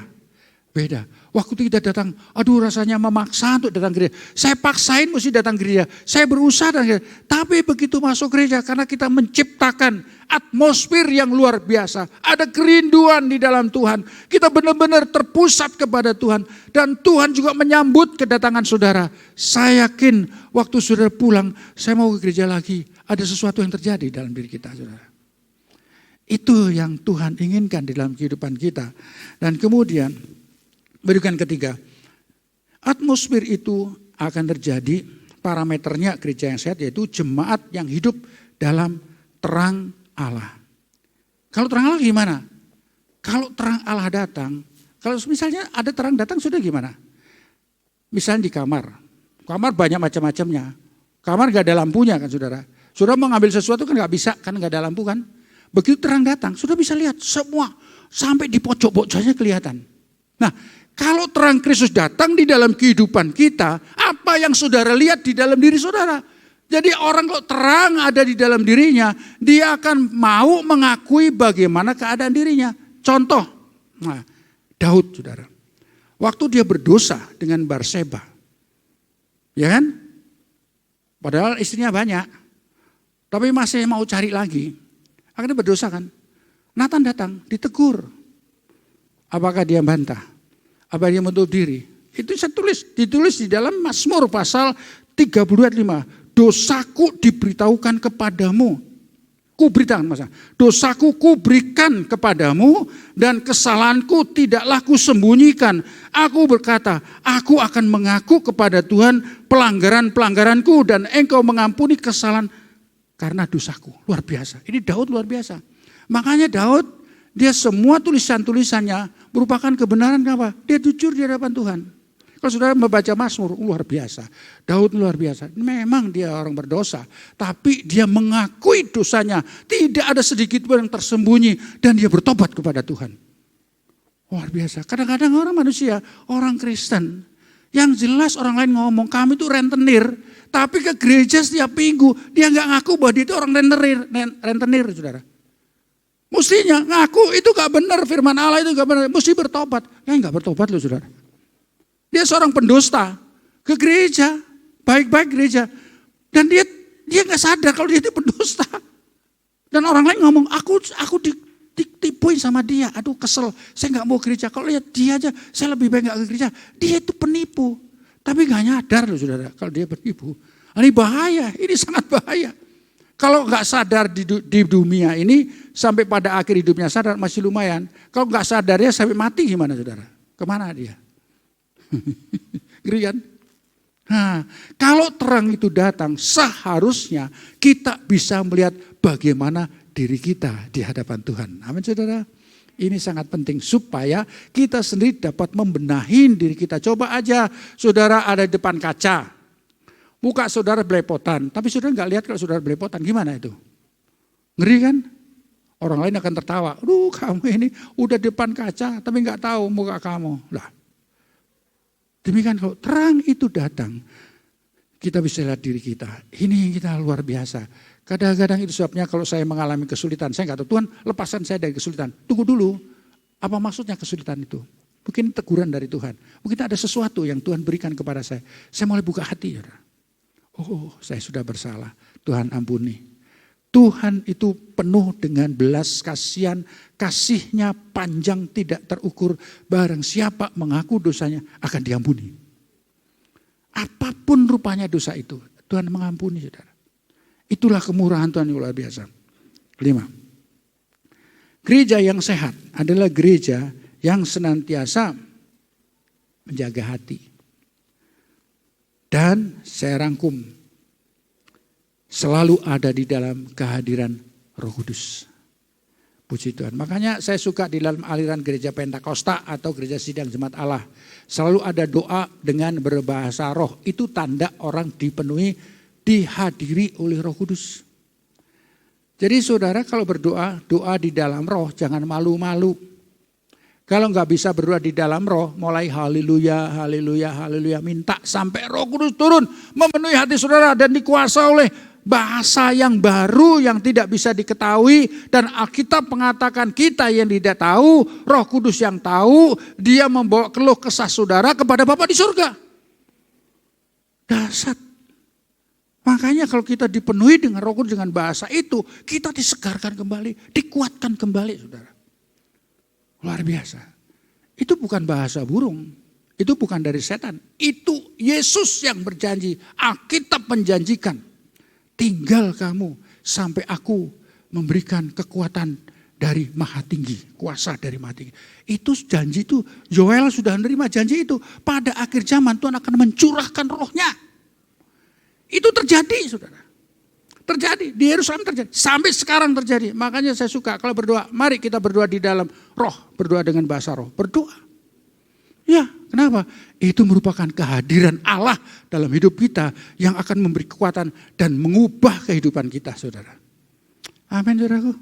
Beda. Waktu kita datang, aduh rasanya memaksa untuk datang gereja. Saya paksain mesti datang gereja. Saya berusaha datang gereja. Tapi begitu masuk gereja, karena kita menciptakan atmosfer yang luar biasa. Ada kerinduan di dalam Tuhan. Kita benar-benar terpusat kepada Tuhan. Dan Tuhan juga menyambut kedatangan saudara. Saya yakin waktu saudara pulang, saya mau ke gereja lagi. Ada sesuatu yang terjadi dalam diri kita, saudara. Itu yang Tuhan inginkan di dalam kehidupan kita. Dan kemudian, berikan ketiga, atmosfer itu akan terjadi, parameternya gereja yang sehat yaitu jemaat yang hidup dalam terang Allah. Kalau terang Allah gimana? Kalau terang Allah datang, kalau misalnya ada terang datang sudah gimana? Misalnya di kamar banyak macam-macamnya. Kamar gak ada lampunya kan saudara. Saudara mau ngambil sesuatu kan gak bisa, kan gak ada lampu kan. Begitu terang datang, sudah bisa lihat semua, sampai di pojok-pojoknya kelihatan. Nah, kalau terang Kristus datang di dalam kehidupan kita, apa yang saudara lihat di dalam diri saudara? Jadi orang kalau terang ada di dalam dirinya, dia akan mau mengakui bagaimana keadaan dirinya. Contoh, nah, Daud saudara. Waktu dia berdosa dengan Batseba, ya kan? Padahal istrinya banyak, tapi masih mau cari lagi. Akhirnya berdosa kan. Nathan datang, ditegur. Apakah dia bantah? Apa dia menutup diri? Itu saya ditulis di dalam Mazmur pasal 32 ayat 5. Dosaku diberitahukan kepadamu. Dosaku kuberikan kepadamu dan kesalahanku tidaklah kusembunyikan. Aku berkata, aku akan mengaku kepada Tuhan pelanggaran-pelanggaranku dan engkau mengampuni kesalahan karena dosaku. Luar biasa. Ini Daud luar biasa. Makanya Daud, dia semua tulisan-tulisannya merupakan kebenaran apa? Dia jujur di hadapan Tuhan. Kalau saudara membaca Mazmur, luar biasa. Daud luar biasa. Memang dia orang berdosa, tapi dia mengakui dosanya. Tidak ada sedikit pun yang tersembunyi dan dia bertobat kepada Tuhan. Luar biasa. Kadang-kadang orang manusia, orang Kristen, yang jelas orang lain ngomong, kami itu rentenir, tapi ke gereja setiap minggu, dia nggak ngaku bahwa dia itu orang rentenir, saudara. Mestinya ngaku itu gak benar, firman Allah itu gak benar, mesti bertobat. Ya gak bertobat loh saudara. Dia seorang pendusta, ke gereja, baik-baik gereja. Dan dia gak sadar kalau dia itu pendusta. Dan orang lain ngomong, aku ditipuin sama dia, aduh kesel, saya gak mau gereja. Kalau lihat dia aja, saya lebih baik gak ke gereja. Dia itu penipu, tapi gak nyadar loh saudara, kalau dia penipu. Ini bahaya, ini sangat bahaya. Kalau nggak sadar di dunia ini, sampai pada akhir hidupnya sadar masih lumayan. Kalau nggak sadar ya sampai mati gimana saudara? Kemana dia? Ngeri kan? Nah, kalau terang itu datang, seharusnya kita bisa melihat bagaimana diri kita di hadapan Tuhan. Amin saudara. Ini sangat penting supaya kita sendiri dapat membenahi diri kita. Coba aja saudara ada di depan kaca. Muka saudara belepotan, tapi saudara nggak lihat kalau saudara belepotan, gimana itu? Ngeri kan? Orang lain akan tertawa, aduh kamu ini udah depan kaca tapi nggak tahu muka kamu. Lah, demikian kalau terang itu datang, kita bisa lihat diri kita. Ini kita luar biasa. Kadang-kadang itu sebabnya kalau saya mengalami kesulitan, saya nggak tahu, Tuhan lepaskan saya dari kesulitan. Tunggu dulu, apa maksudnya kesulitan itu? Mungkin teguran dari Tuhan, mungkin ada sesuatu yang Tuhan berikan kepada saya. Saya mulai buka hati, ya. Oh, saya sudah bersalah. Tuhan ampuni. Tuhan itu penuh dengan belas kasihan, kasihnya panjang tidak terukur. Barang siapa mengaku dosanya akan diampuni. Apapun rupanya dosa itu, Tuhan mengampuni saudara. Itulah kemurahan Tuhan yang luar biasa. 5. Gereja yang sehat adalah gereja yang senantiasa menjaga hati. Dan saya rangkum, selalu ada di dalam kehadiran Roh Kudus. Puji Tuhan. Makanya saya suka di dalam aliran gereja Pentakosta atau gereja sidang jemaat Allah. Selalu ada doa dengan berbahasa roh. Itu tanda orang dipenuhi, dihadiri oleh Roh Kudus. Jadi saudara kalau berdoa, doa di dalam roh, jangan malu-malu. Kalau nggak bisa berdoa di dalam roh, mulai haleluya, haleluya, haleluya, minta sampai Roh Kudus turun memenuhi hati saudara dan dikuasai oleh bahasa yang baru yang tidak bisa diketahui. Dan Alkitab mengatakan kita yang tidak tahu, Roh Kudus yang tahu, dia membawa keluh kesah saudara kepada Bapa di surga. Dahsyat. Makanya kalau kita dipenuhi dengan Roh Kudus dengan bahasa itu, kita disegarkan kembali, dikuatkan kembali saudara. Luar biasa. Itu bukan bahasa burung, itu bukan dari setan. Itu Yesus yang berjanji, Alkitab menjanjikan. Tinggal kamu sampai aku memberikan kekuatan dari Maha Tinggi, kuasa dari Maha Tinggi. Itu janji itu, Yoel sudah menerima janji itu. Pada akhir zaman Tuhan akan mencurahkan rohnya. Itu terjadi saudara. Terjadi, di Yerusalem terjadi. Sampai sekarang terjadi. Makanya saya suka kalau berdoa, mari kita berdoa di dalam roh. Berdoa dengan bahasa roh, berdoa. Ya, kenapa? Itu merupakan kehadiran Allah dalam hidup kita yang akan memberi kekuatan dan mengubah kehidupan kita, saudara. Amin, saudaraku.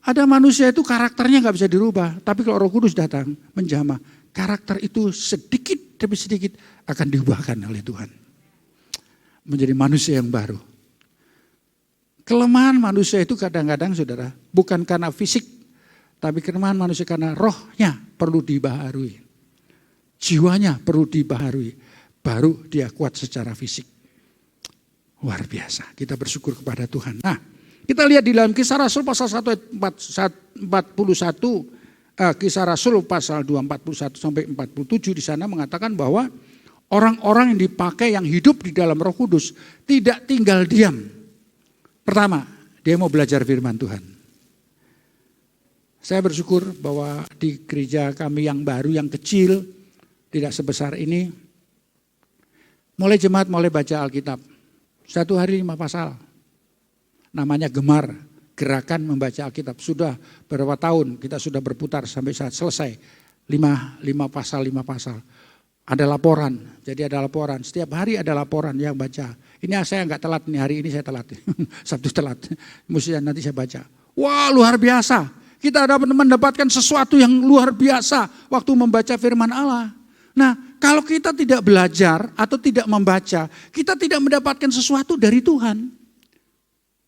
Ada manusia itu karakternya gak bisa dirubah, tapi kalau Roh Kudus datang menjamah, karakter itu sedikit demi sedikit akan diubahkan oleh Tuhan. Menjadi manusia yang baru. Kelemahan manusia itu kadang-kadang, saudara, bukan karena fisik, tapi kelemahan manusia karena rohnya perlu dibaharui. Jiwanya perlu dibaharui, baru dia kuat secara fisik. Luar biasa, kita bersyukur kepada Tuhan. Nah, kita lihat di dalam Kisah Rasul pasal 1 ayat 41, Kisah Rasul pasal 2 41 sampai 47 di sana mengatakan bahwa orang-orang yang dipakai yang hidup di dalam Roh Kudus tidak tinggal diam. Pertama, dia mau belajar firman Tuhan. Saya bersyukur bahwa di gereja kami yang baru, yang kecil, tidak sebesar ini, mulai jemaat mulai baca Alkitab. 1 hari 5 pasal. Namanya Gemar, gerakan membaca Alkitab. Sudah beberapa tahun kita sudah berputar sampai saat selesai. 5 pasal. Ada laporan, jadi ada laporan. Setiap hari ada laporan yang baca. Ini saya enggak telat nih, hari ini saya telat. Sabtu telat, mesti nanti saya baca. Wah, luar biasa. Kita dapat mendapatkan sesuatu yang luar biasa waktu membaca firman Allah. Nah, kalau kita tidak belajar atau tidak membaca, kita tidak mendapatkan sesuatu dari Tuhan.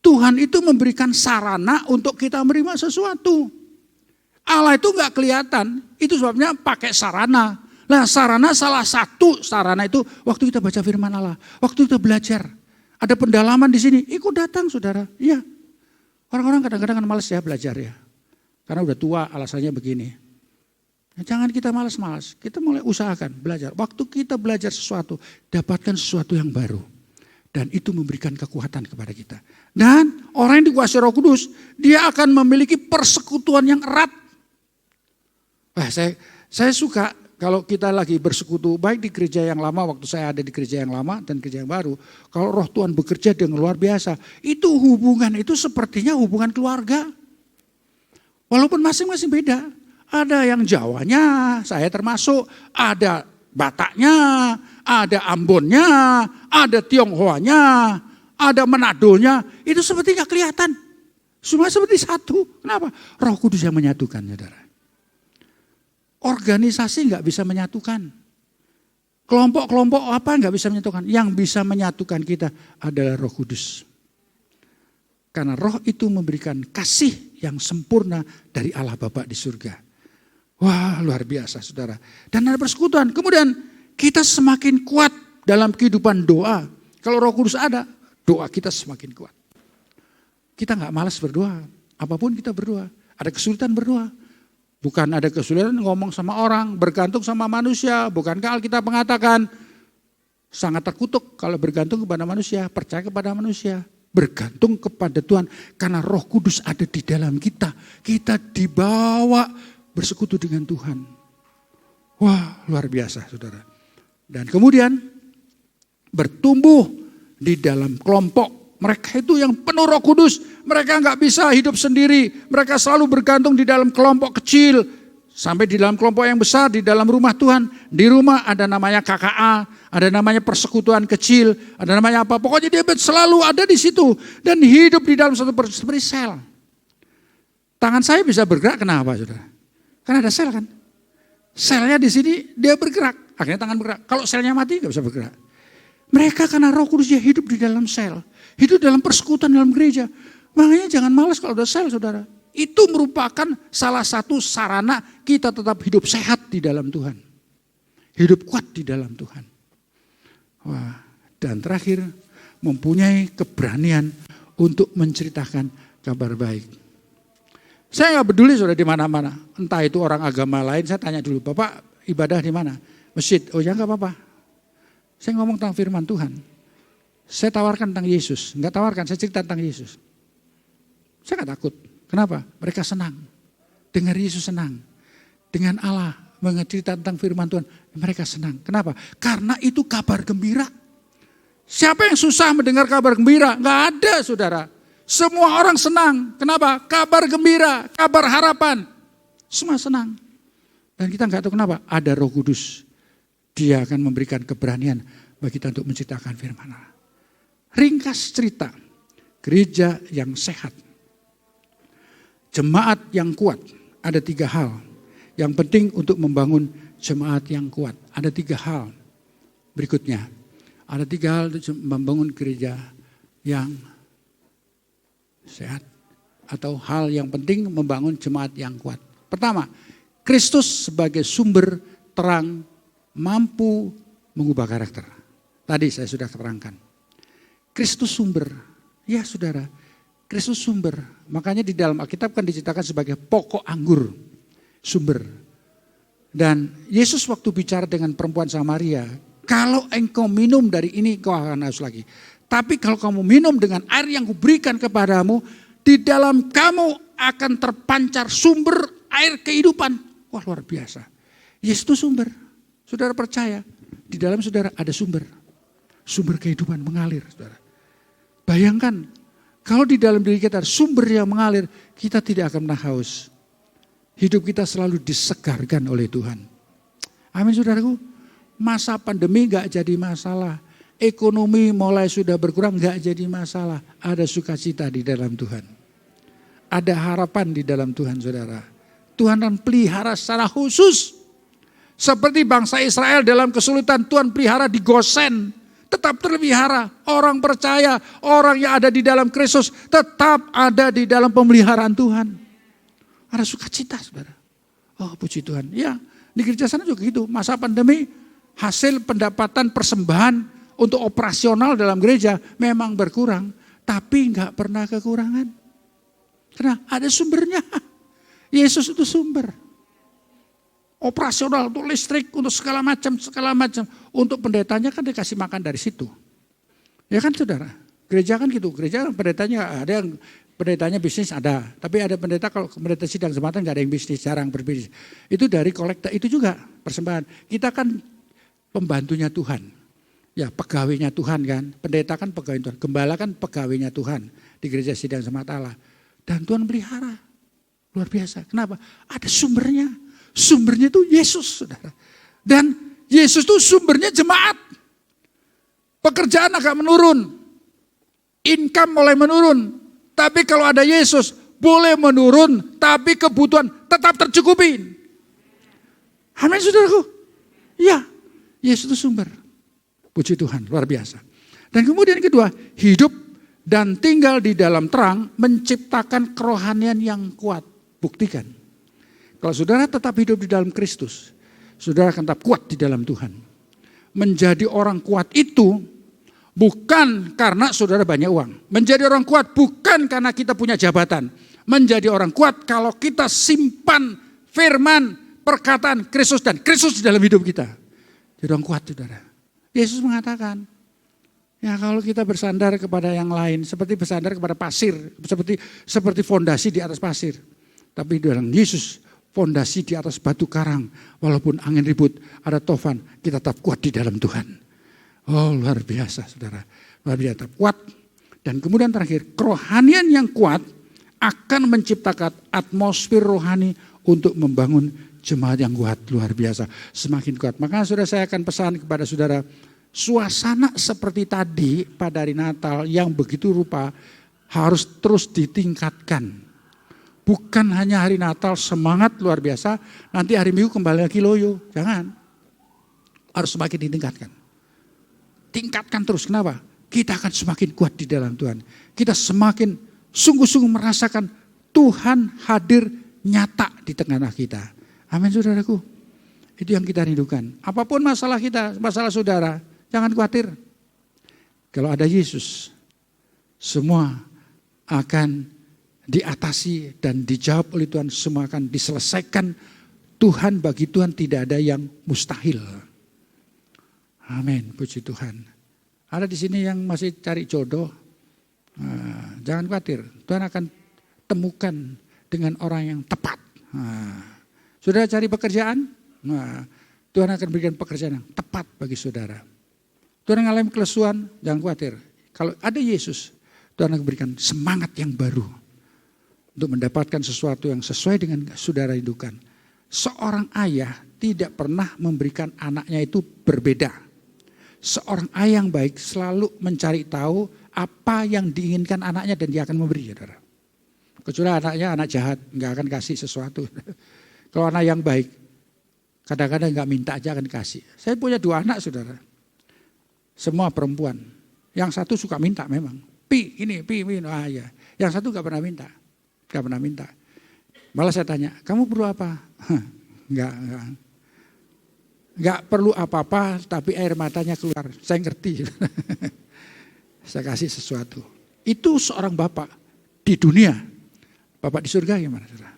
Tuhan itu memberikan sarana untuk kita menerima sesuatu. Allah itu enggak kelihatan, itu sebabnya pakai sarana. Nah, sarana salah satu sarana itu waktu kita baca firman Allah, waktu kita belajar. Ada pendalaman di sini, ikut datang saudara. Iya. Orang-orang kadang-kadang kan malas ya belajar ya. Karena udah tua alasannya begini. Nah, jangan kita malas-malas, kita mulai usahakan belajar. Waktu kita belajar sesuatu, dapatkan sesuatu yang baru. Dan itu memberikan kekuatan kepada kita. Dan orang yang dikuasai Roh Kudus, dia akan memiliki persekutuan yang erat. Saya suka kalau kita lagi bersekutu, baik di gereja yang lama, waktu saya ada di gereja yang lama dan gereja yang baru. Kalau Roh Tuhan bekerja dengan luar biasa, itu hubungan itu sepertinya hubungan keluarga. Walaupun masing-masing beda. Ada yang Jawanya, saya termasuk, ada Bataknya, ada Ambonnya, ada Tionghoanya, ada Manadonya. Itu seperti gak kelihatan. Semua seperti satu. Kenapa? Roh Kudus yang menyatukan, saudara. Organisasi gak bisa menyatukan. Kelompok-kelompok apa gak bisa menyatukan. Yang bisa menyatukan kita adalah Roh Kudus. Karena Roh itu memberikan kasih yang sempurna dari Allah Bapa di surga. Wah, luar biasa saudara. Dan ada persekutuan. Kemudian kita semakin kuat dalam kehidupan doa. Kalau Roh Kudus ada, doa kita semakin kuat. Kita gak malas berdoa. Apapun kita berdoa. Ada kesulitan berdoa. Bukan ada kesulitan ngomong sama orang, bergantung sama manusia. Bukankah Alkitab mengatakan sangat terkutuk kalau bergantung kepada manusia, percaya kepada manusia. Bergantung kepada Tuhan. Karena Roh Kudus ada di dalam kita. Kita dibawa bersekutu dengan Tuhan. Wah, luar biasa saudara. Dan kemudian bertumbuh di dalam kelompok. Mereka itu yang penuh Roh Kudus. Mereka nggak bisa hidup sendiri. Mereka selalu bergantung di dalam kelompok kecil. Sampai di dalam kelompok yang besar, di dalam rumah Tuhan. Di rumah ada namanya KKA, ada namanya persekutuan kecil, ada namanya apa. Pokoknya dia selalu ada di situ. Dan hidup di dalam satu seperti sel. Tangan saya bisa bergerak, kenapa saudara? Karena ada sel kan. Selnya di sini dia bergerak. Akhirnya tangan bergerak. Kalau selnya mati nggak bisa bergerak. Mereka karena Roh Kudus dia hidup di dalam sel. Hidup dalam persekutuan dalam gereja. Makanya jangan malas kalau udah sel, saudara. Itu merupakan salah satu sarana kita tetap hidup sehat di dalam Tuhan. Hidup kuat di dalam Tuhan. Wah, dan terakhir mempunyai keberanian untuk menceritakan kabar baik. Saya nggak peduli sudah di mana-mana. Entah itu orang agama lain, saya tanya dulu, Bapak ibadah di mana? Masjid. Oh ya nggak apa-apa. Saya ngomong tentang firman Tuhan. Saya tawarkan tentang Yesus. Nggak tawarkan, saya cerita tentang Yesus. Saya nggak takut. Kenapa? Mereka senang. Dengar Yesus senang. Dengan Allah mencerita tentang firman Tuhan, mereka senang. Kenapa? Karena itu kabar gembira. Siapa yang susah mendengar kabar gembira? Nggak ada, saudara. Semua orang senang. Kenapa? Kabar gembira, kabar harapan. Semua senang. Dan kita nggak tahu kenapa. Ada Roh Kudus. Dia akan memberikan keberanian bagi kita untuk menceritakan firman Allah. Ringkas cerita, gereja yang sehat. Jemaat yang kuat, ada 3 hal. Yang penting untuk membangun jemaat yang kuat. Ada 3 hal berikutnya. Ada 3 hal untuk membangun gereja yang sehat. Atau hal yang penting membangun jemaat yang kuat. Pertama, Kristus sebagai sumber terang mampu mengubah karakter. Tadi saya sudah terangkan. Kristus sumber, ya saudara. Kristus sumber, makanya di dalam Alkitab kan diceritakan sebagai pokok anggur, sumber. Dan Yesus waktu bicara dengan perempuan Samaria, kalau engkau minum dari ini kau akan haus lagi. Tapi kalau kamu minum dengan air yang kuberikan kepadamu, di dalam kamu akan terpancar sumber air kehidupan. Wah luar biasa. Yesus itu sumber, saudara percaya, di dalam saudara ada sumber. Sumber kehidupan mengalir, saudara. Bayangkan. Kalau di dalam diri kita ada sumber yang mengalir, kita tidak akan pernah haus. Hidup kita selalu disegarkan oleh Tuhan. Amin saudaraku. Masa pandemi gak jadi masalah. Ekonomi mulai sudah berkurang gak jadi masalah. Ada sukacita di dalam Tuhan. Ada harapan di dalam Tuhan saudara. Tuhan akan pelihara secara khusus. Seperti bangsa Israel dalam kesulitan, Tuhan pelihara di Gosen. Tetap terpelihara, orang percaya, orang yang ada di dalam Kristus tetap ada di dalam pemeliharaan Tuhan. Ada sukacita saudara. Oh puji Tuhan. Ya di gereja sana juga gitu. Masa pandemi hasil pendapatan persembahan untuk operasional dalam gereja memang berkurang. Tapi nggak pernah kekurangan. Karena ada sumbernya. Yesus itu sumber. Operasional untuk listrik, untuk segala macam. Untuk pendetanya kan dikasih makan dari situ. Ya kan saudara, gereja kan gitu. Gereja pendetanya ada yang pendetanya bisnis ada. Tapi ada pendeta kalau pendeta sidang jemaatan gak ada yang bisnis, jarang berbisnis. Itu dari kolektor, itu juga persembahan. Kita kan pembantunya Tuhan. Ya pegawainya Tuhan kan. Pendeta kan pegawai Tuhan. Gembala kan pegawainya Tuhan. Di gereja sidang jemaat Allah. Dan Tuhan pelihara. Luar biasa. Kenapa? Ada sumbernya. Sumbernya itu Yesus, saudara. Dan Yesus itu sumbernya jemaat. Pekerjaan agak menurun. Income mulai menurun. Tapi kalau ada Yesus, boleh menurun. Tapi kebutuhan tetap tercukupi. Amin, saudaraku. Ya, Yesus itu sumber. Puji Tuhan, luar biasa. Dan kemudian kedua, hidup dan tinggal di dalam terang menciptakan kerohanian yang kuat. Buktikan. Kalau saudara tetap hidup di dalam Kristus, saudara akan tetap kuat di dalam Tuhan. Menjadi orang kuat itu bukan karena saudara banyak uang. Menjadi orang kuat bukan karena kita punya jabatan. Menjadi orang kuat kalau kita simpan firman, perkataan Kristus dan Kristus di dalam hidup kita. Jadi orang kuat saudara. Yesus mengatakan, ya kalau kita bersandar kepada yang lain, seperti bersandar kepada pasir, seperti fondasi di atas pasir. Tapi dalam Yesus, fondasi di atas batu karang, walaupun angin ribut, ada tofan, kita tetap kuat di dalam Tuhan. Oh luar biasa saudara, luar biasa kuat. Dan kemudian terakhir, kerohanian yang kuat akan menciptakan atmosfer rohani untuk membangun jemaat yang kuat, luar biasa, semakin kuat. Maka saudara saya akan pesan kepada saudara, suasana seperti tadi pada hari Natal yang begitu rupa harus terus ditingkatkan. Bukan hanya hari Natal semangat luar biasa, nanti hari Minggu kembali lagi loyo. Jangan. Harus semakin ditingkatkan. Tingkatkan terus, kenapa? kita akan semakin kuat di dalam Tuhan. Kita semakin sungguh-sungguh merasakan Tuhan hadir nyata di tengah-tengah kita. Amin saudaraku. Itu yang kita rindukan. Apapun masalah kita, masalah saudara, jangan khawatir. Kalau ada Yesus, semua akan diatasi dan dijawab oleh Tuhan. Semua akan diselesaikan. Tuhan, bagi Tuhan tidak ada yang mustahil. Amin, puji Tuhan. Ada di sini yang masih cari jodoh, jangan khawatir. Tuhan akan temukan dengan orang yang tepat. Saudara cari pekerjaan, Tuhan akan berikan pekerjaan yang tepat bagi saudara. Tuhan mengalami kelesuan, jangan khawatir. Kalau ada Yesus, Tuhan akan berikan semangat yang baru untuk mendapatkan sesuatu yang sesuai dengan saudara rindukan. Seorang ayah tidak pernah memberikan anaknya itu berbeda. Seorang ayah yang baik selalu mencari tahu apa yang diinginkan anaknya dan dia akan memberi, saudara. Kecuali anaknya anak jahat, nggak akan kasih sesuatu. Kalau anak yang baik, kadang-kadang nggak minta aja akan kasih. Saya punya 2 anak, saudara. Semua perempuan. Yang satu suka minta memang. Pi, ya. Yang satu nggak pernah minta. Nggak pernah minta. Malah saya tanya, kamu perlu apa? Enggak perlu apa-apa, tapi air matanya keluar. Saya ngerti. Saya kasih sesuatu. Itu seorang bapak di dunia. Bapak di surga gimana, saudara?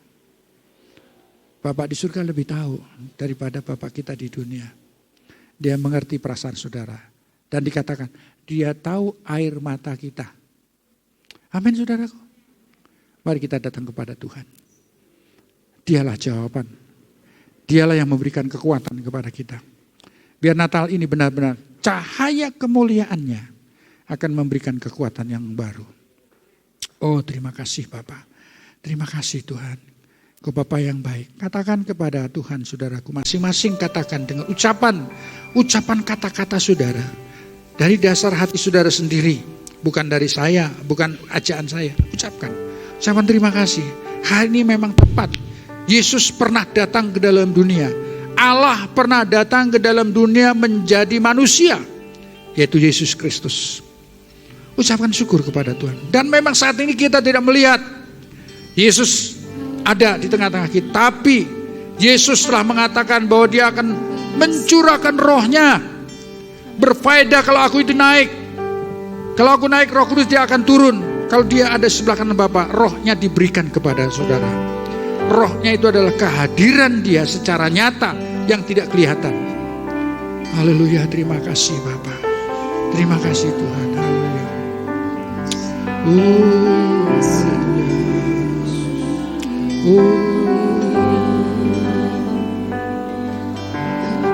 Bapak di surga lebih tahu daripada bapak kita di dunia. Dia mengerti perasaan saudara. Dan dikatakan, dia tahu air mata kita. Amin, saudaraku. Mari kita datang kepada Tuhan. Dialah jawaban. Dialah yang memberikan kekuatan kepada kita. Biar Natal ini benar-benar cahaya kemuliaannya akan memberikan kekuatan yang baru. Oh, terima kasih Bapak. Terima kasih Tuhan. Kau Bapa yang baik. Katakan kepada Tuhan saudaraku. Masing-masing katakan dengan ucapan kata-kata saudara. Dari dasar hati saudara sendiri. Bukan dari saya, bukan ajaan saya. Ucapkan terima kasih. Hari ini memang tepat. Yesus pernah datang ke dalam dunia. Allah pernah datang ke dalam dunia menjadi manusia. Yaitu Yesus Kristus. Ucapkan syukur kepada Tuhan. Dan memang saat ini kita tidak melihat Yesus ada di tengah-tengah kita. Tapi Yesus telah mengatakan bahwa dia akan mencurahkan rohnya. Berfaedah kalau aku itu naik. Kalau aku naik, Roh Kudus dia akan turun. Kalau dia ada sebelah kanan Bapa, rohnya diberikan kepada saudara. Rohnya itu adalah kehadiran dia secara nyata yang tidak kelihatan. Haleluya, terima kasih Bapa. Terima kasih Tuhan. Haleluya.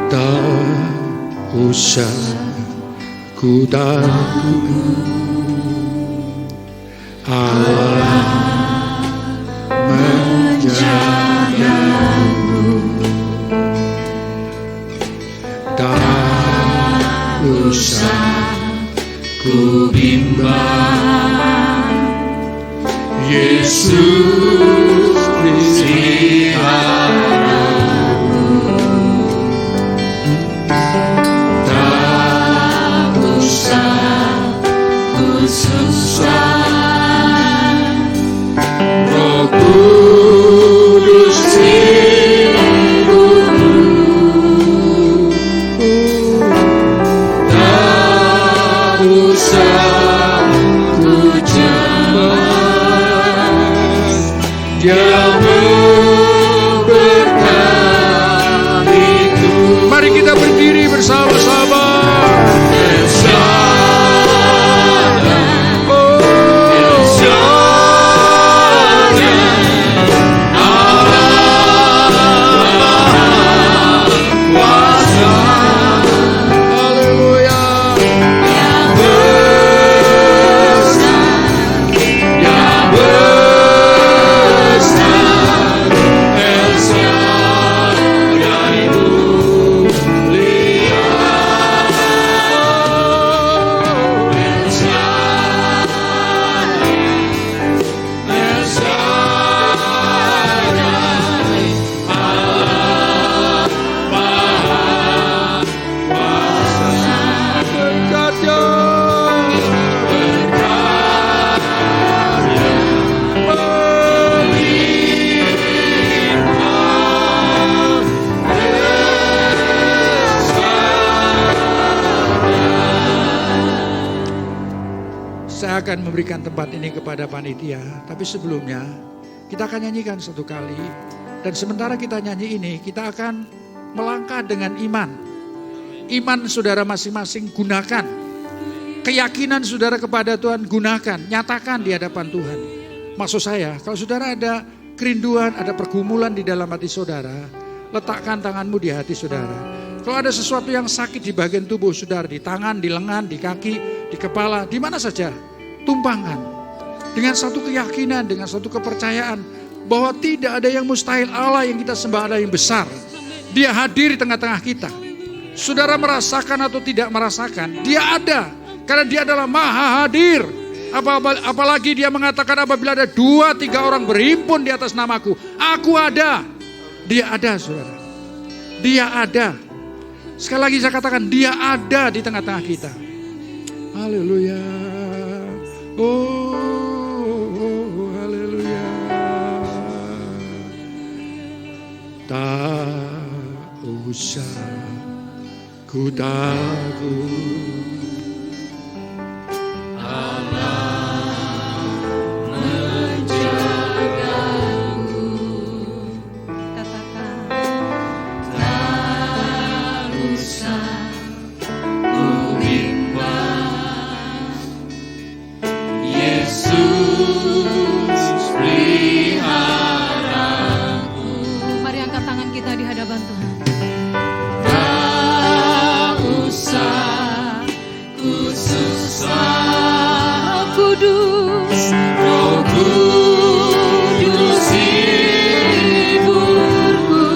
Tak usah ku takut, Allah menjagaku. Tak usah ku bimbang, Yesus peliharaku. Tak usah ku susah, Roh Kudus sibukku. Tak usah ku cemas, Dia memberkatiku. Mari kita berdiri bersama-sama. Besar akan memberikan tempat ini kepada panitia. Tapi sebelumnya kita akan nyanyikan satu kali. Dan sementara kita nyanyi ini, kita akan melangkah dengan iman. Iman saudara masing-masing gunakan. Keyakinan saudara kepada Tuhan gunakan. Nyatakan di hadapan Tuhan. Maksud saya, kalau saudara ada kerinduan, ada pergumulan di dalam hati saudara, letakkan tanganmu di hati saudara. Kalau ada sesuatu yang sakit di bagian tubuh saudara, di tangan, di lengan, di kaki, di kepala, di mana saja, tumpangkan. Dengan satu keyakinan, dengan satu kepercayaan, bahwa tidak ada yang mustahil. Allah yang kita sembah adalah yang besar. Dia hadir di tengah-tengah kita. Saudara merasakan atau tidak merasakan, dia ada. Karena dia adalah maha hadir. Apalagi dia mengatakan apabila ada 2-3 orang berhimpun di atas namaku, aku ada. Dia ada saudara. Dia ada. Sekali lagi saya katakan, dia ada di tengah-tengah kita. Haleluya. Oh, haleluya. Tak usah ku takut. Mari angkat tangan kita di hadapan Tuhan. Tak usah ku susah, Roh Kudus hiburku.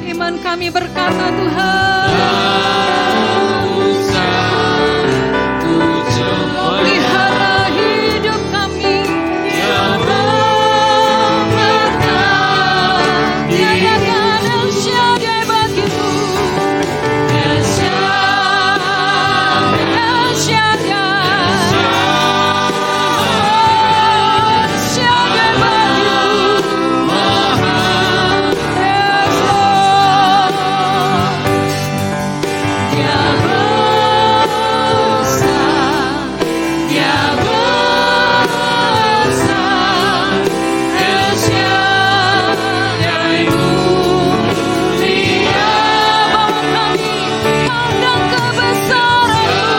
Iman kami berkata Tuhan, tak usah ku coba. pelihara hidup kami. Tiadakan El Shaddai bagimu. El Shaddai, El Shaddai, El Shaddai bagimu. Yes, Lord. Dia besar, Dia besar. El Shaddai mulia. Bawa kami pandang kebesaran-Mu.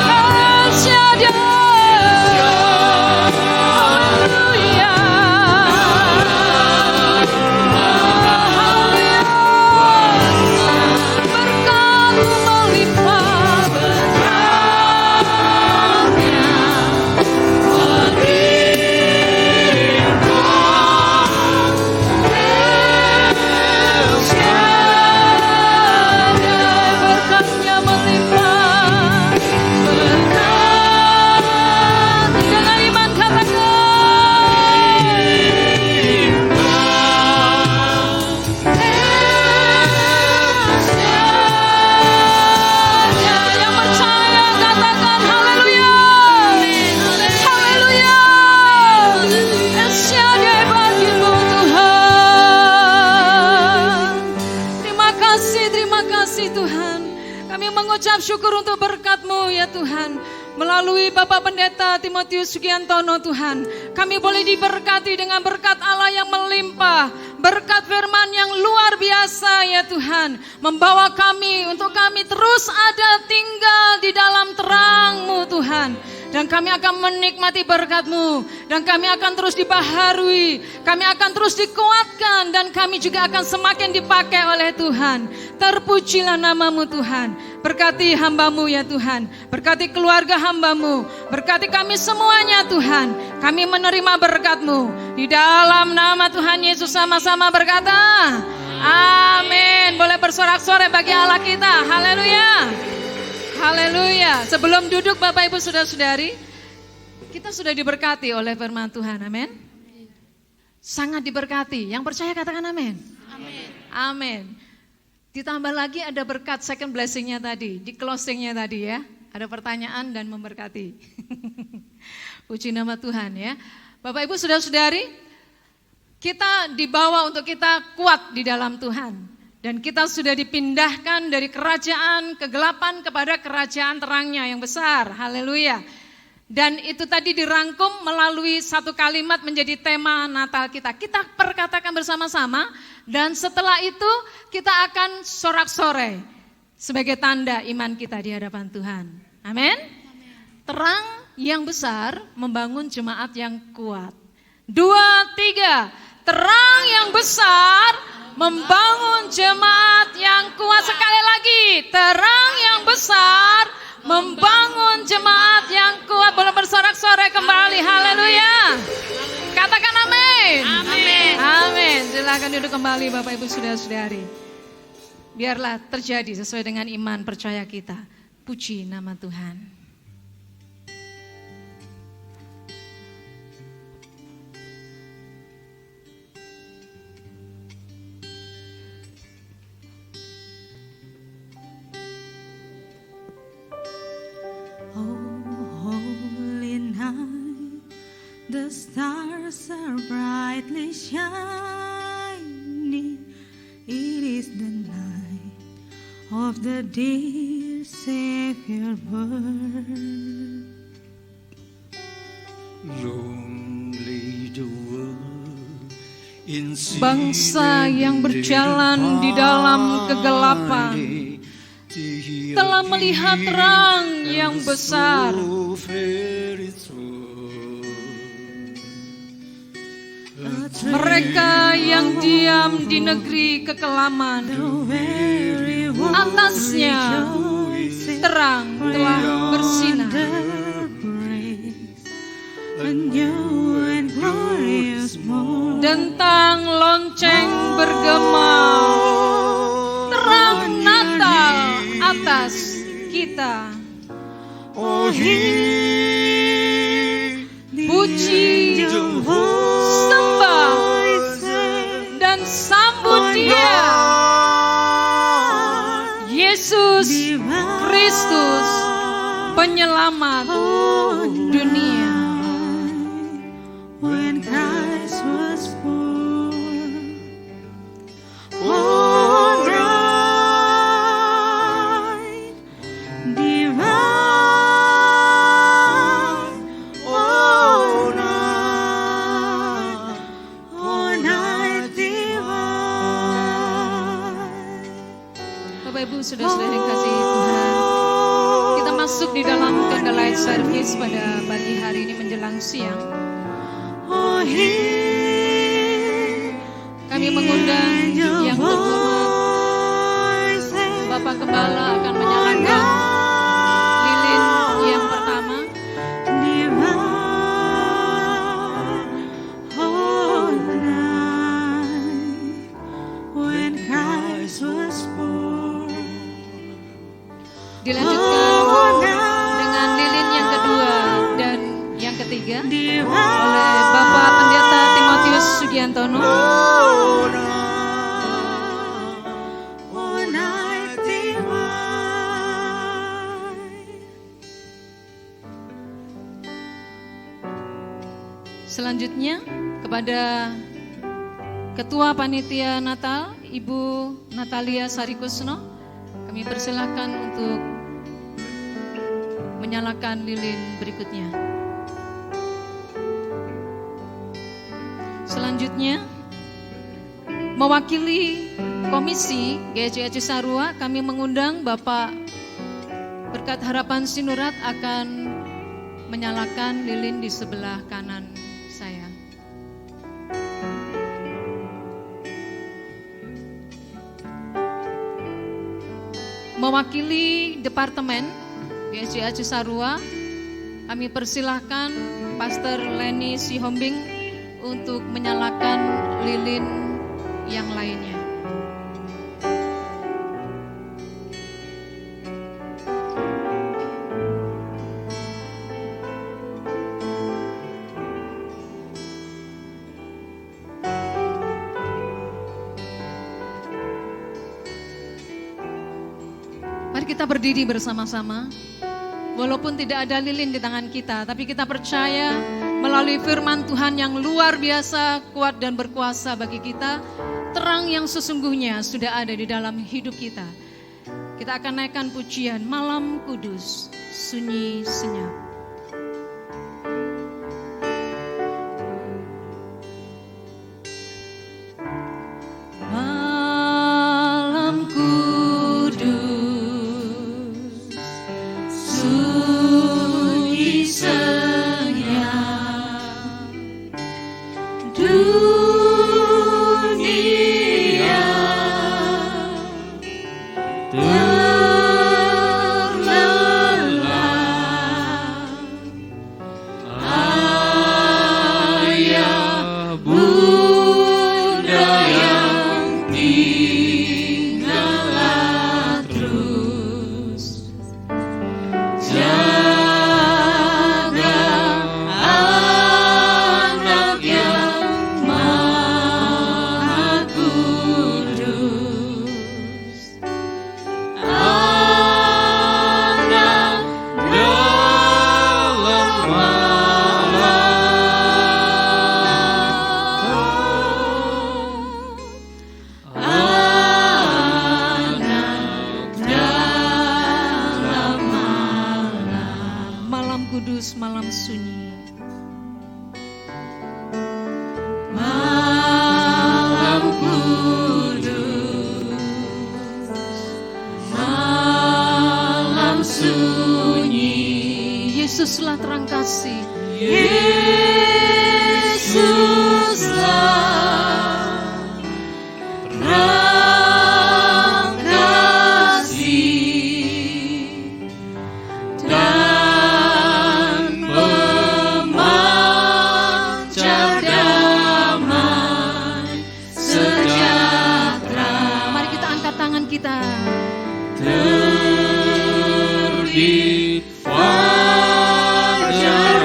El Shaddai. Haleluya. Berkat-Mu melimpah, berkat-Nya El Shaddai, berkat-Nya melimpah, berkat. Dengan iman katakan, El Shaddai. Yang percaya katakan haleluya, haleluya. El Shaddai bagimu Tuhan. Terima kasih Tuhan. Kami mengucap syukur untuk berkat-Mu ya Tuhan. Melalui Bapak Pendeta Timotius Sugiantono Tuhan, kami boleh diberkati dengan berkat Allah yang melimpah, berkat firman yang luar biasa ya Tuhan, membawa kami untuk kami terus ada tinggal di dalam terang-Mu Tuhan. Dan kami akan menikmati berkat-Mu, dan kami akan terus dibaharui, kami akan terus dikuatkan, dan kami juga akan semakin dipakai oleh Tuhan. Terpujilah nama-Mu Tuhan. Berkati hamba-Mu ya Tuhan, berkati keluarga hamba-Mu, berkati kami semuanya Tuhan. Kami menerima berkat-Mu. Di dalam nama Tuhan Yesus sama-sama berkata, amin. Boleh bersorak-sorai bagi Allah kita. Haleluya. Haleluya. Sebelum duduk Bapak Ibu Saudara-saudari, kita sudah diberkati oleh firman Tuhan. Amin. Sangat diberkati. Yang percaya katakan amin. Amin. Amin. Ditambah lagi ada berkat second blessing-nya tadi, di closing-nya tadi ya. Ada pertanyaan dan memberkati. Puji nama Tuhan ya. Bapak Ibu Saudara-saudari, kita dibawa untuk kita kuat di dalam Tuhan. Dan kita sudah dipindahkan dari kerajaan kegelapan kepada kerajaan terangnya yang besar. Haleluya. Dan itu tadi dirangkum melalui satu kalimat menjadi tema Natal kita. Kita perkatakan bersama-sama dan setelah itu kita akan sorak-sorai sebagai tanda iman kita di hadapan Tuhan. Amin. Terang yang besar membangun jemaat yang kuat. 2, 3. Terang yang besar membangun jemaat yang kuat. Sekali lagi, terang yang besar membangun jemaat yang kuat. Boleh bersorak-sorai kembali, haleluya. Katakan amin. Amin. Amin. Silakan duduk kembali Bapak Ibu Saudara-saudari. Biarlah terjadi sesuai dengan iman percaya kita. Puji nama Tuhan. The stars are brightly shining. It is the night of the dear Savior birth. Lonely the world in Bangsa yang berjalan di dalam kegelapan telah melihat terang yang besar. Mereka yang diam di negeri kekelaman, atasnya terang telah bersinar. Dentang lonceng bergema, terang Natal atas kita. Puji, sembah, dan sambut Dia, Yesus Kristus, penyelamat dunia. When Christ was born, night divine, night divine. Bapak Ibu saudara-saudara yang kasih Tuhan, kita masuk di dalam candlelight service pada pagi hari ini menjelang siang. Kami mengundang yang terhormat Bapak Gembala akan menyalakan lilin yang pertama. Dilanjutkan dengan lilin yang kedua dan yang ketiga oleh Bapak Pendeta Timotius Sugiantono. Selanjutnya kepada Ketua Panitia Natal Ibu Natalia Sarikusno, kami persilahkan untuk menyalakan lilin berikutnya. Selanjutnya, mewakili Komisi GCI Cisarua, kami mengundang Bapak Berkat Harapan Sinurat akan menyalakan lilin di sebelah kanan saya. Mewakili Departemen GCI Cisarua, kami persilahkan Pastor Leni Sihombing untuk menyalakan lilin yang lainnya. Mari kita berdiri bersama-sama. Walaupun tidak ada lilin di tangan kita, tapi kita percaya melalui firman Tuhan yang luar biasa, kuat dan berkuasa bagi kita, terang yang sesungguhnya sudah ada di dalam hidup kita. Kita akan naikkan pujian Malam Kudus, Sunyi Senyap. dunia terlelah, ayah bunda yang tinggallah terus jaga anak yang maha kudus, anak dalam Malam kudus, malam sunyi. malam kudus, malam sunyi. Yesuslah terang kasih. Yesuslah terang kasih dan pemancar damai sejahtera. Mari kita angkat tangan kita. Terbit fajar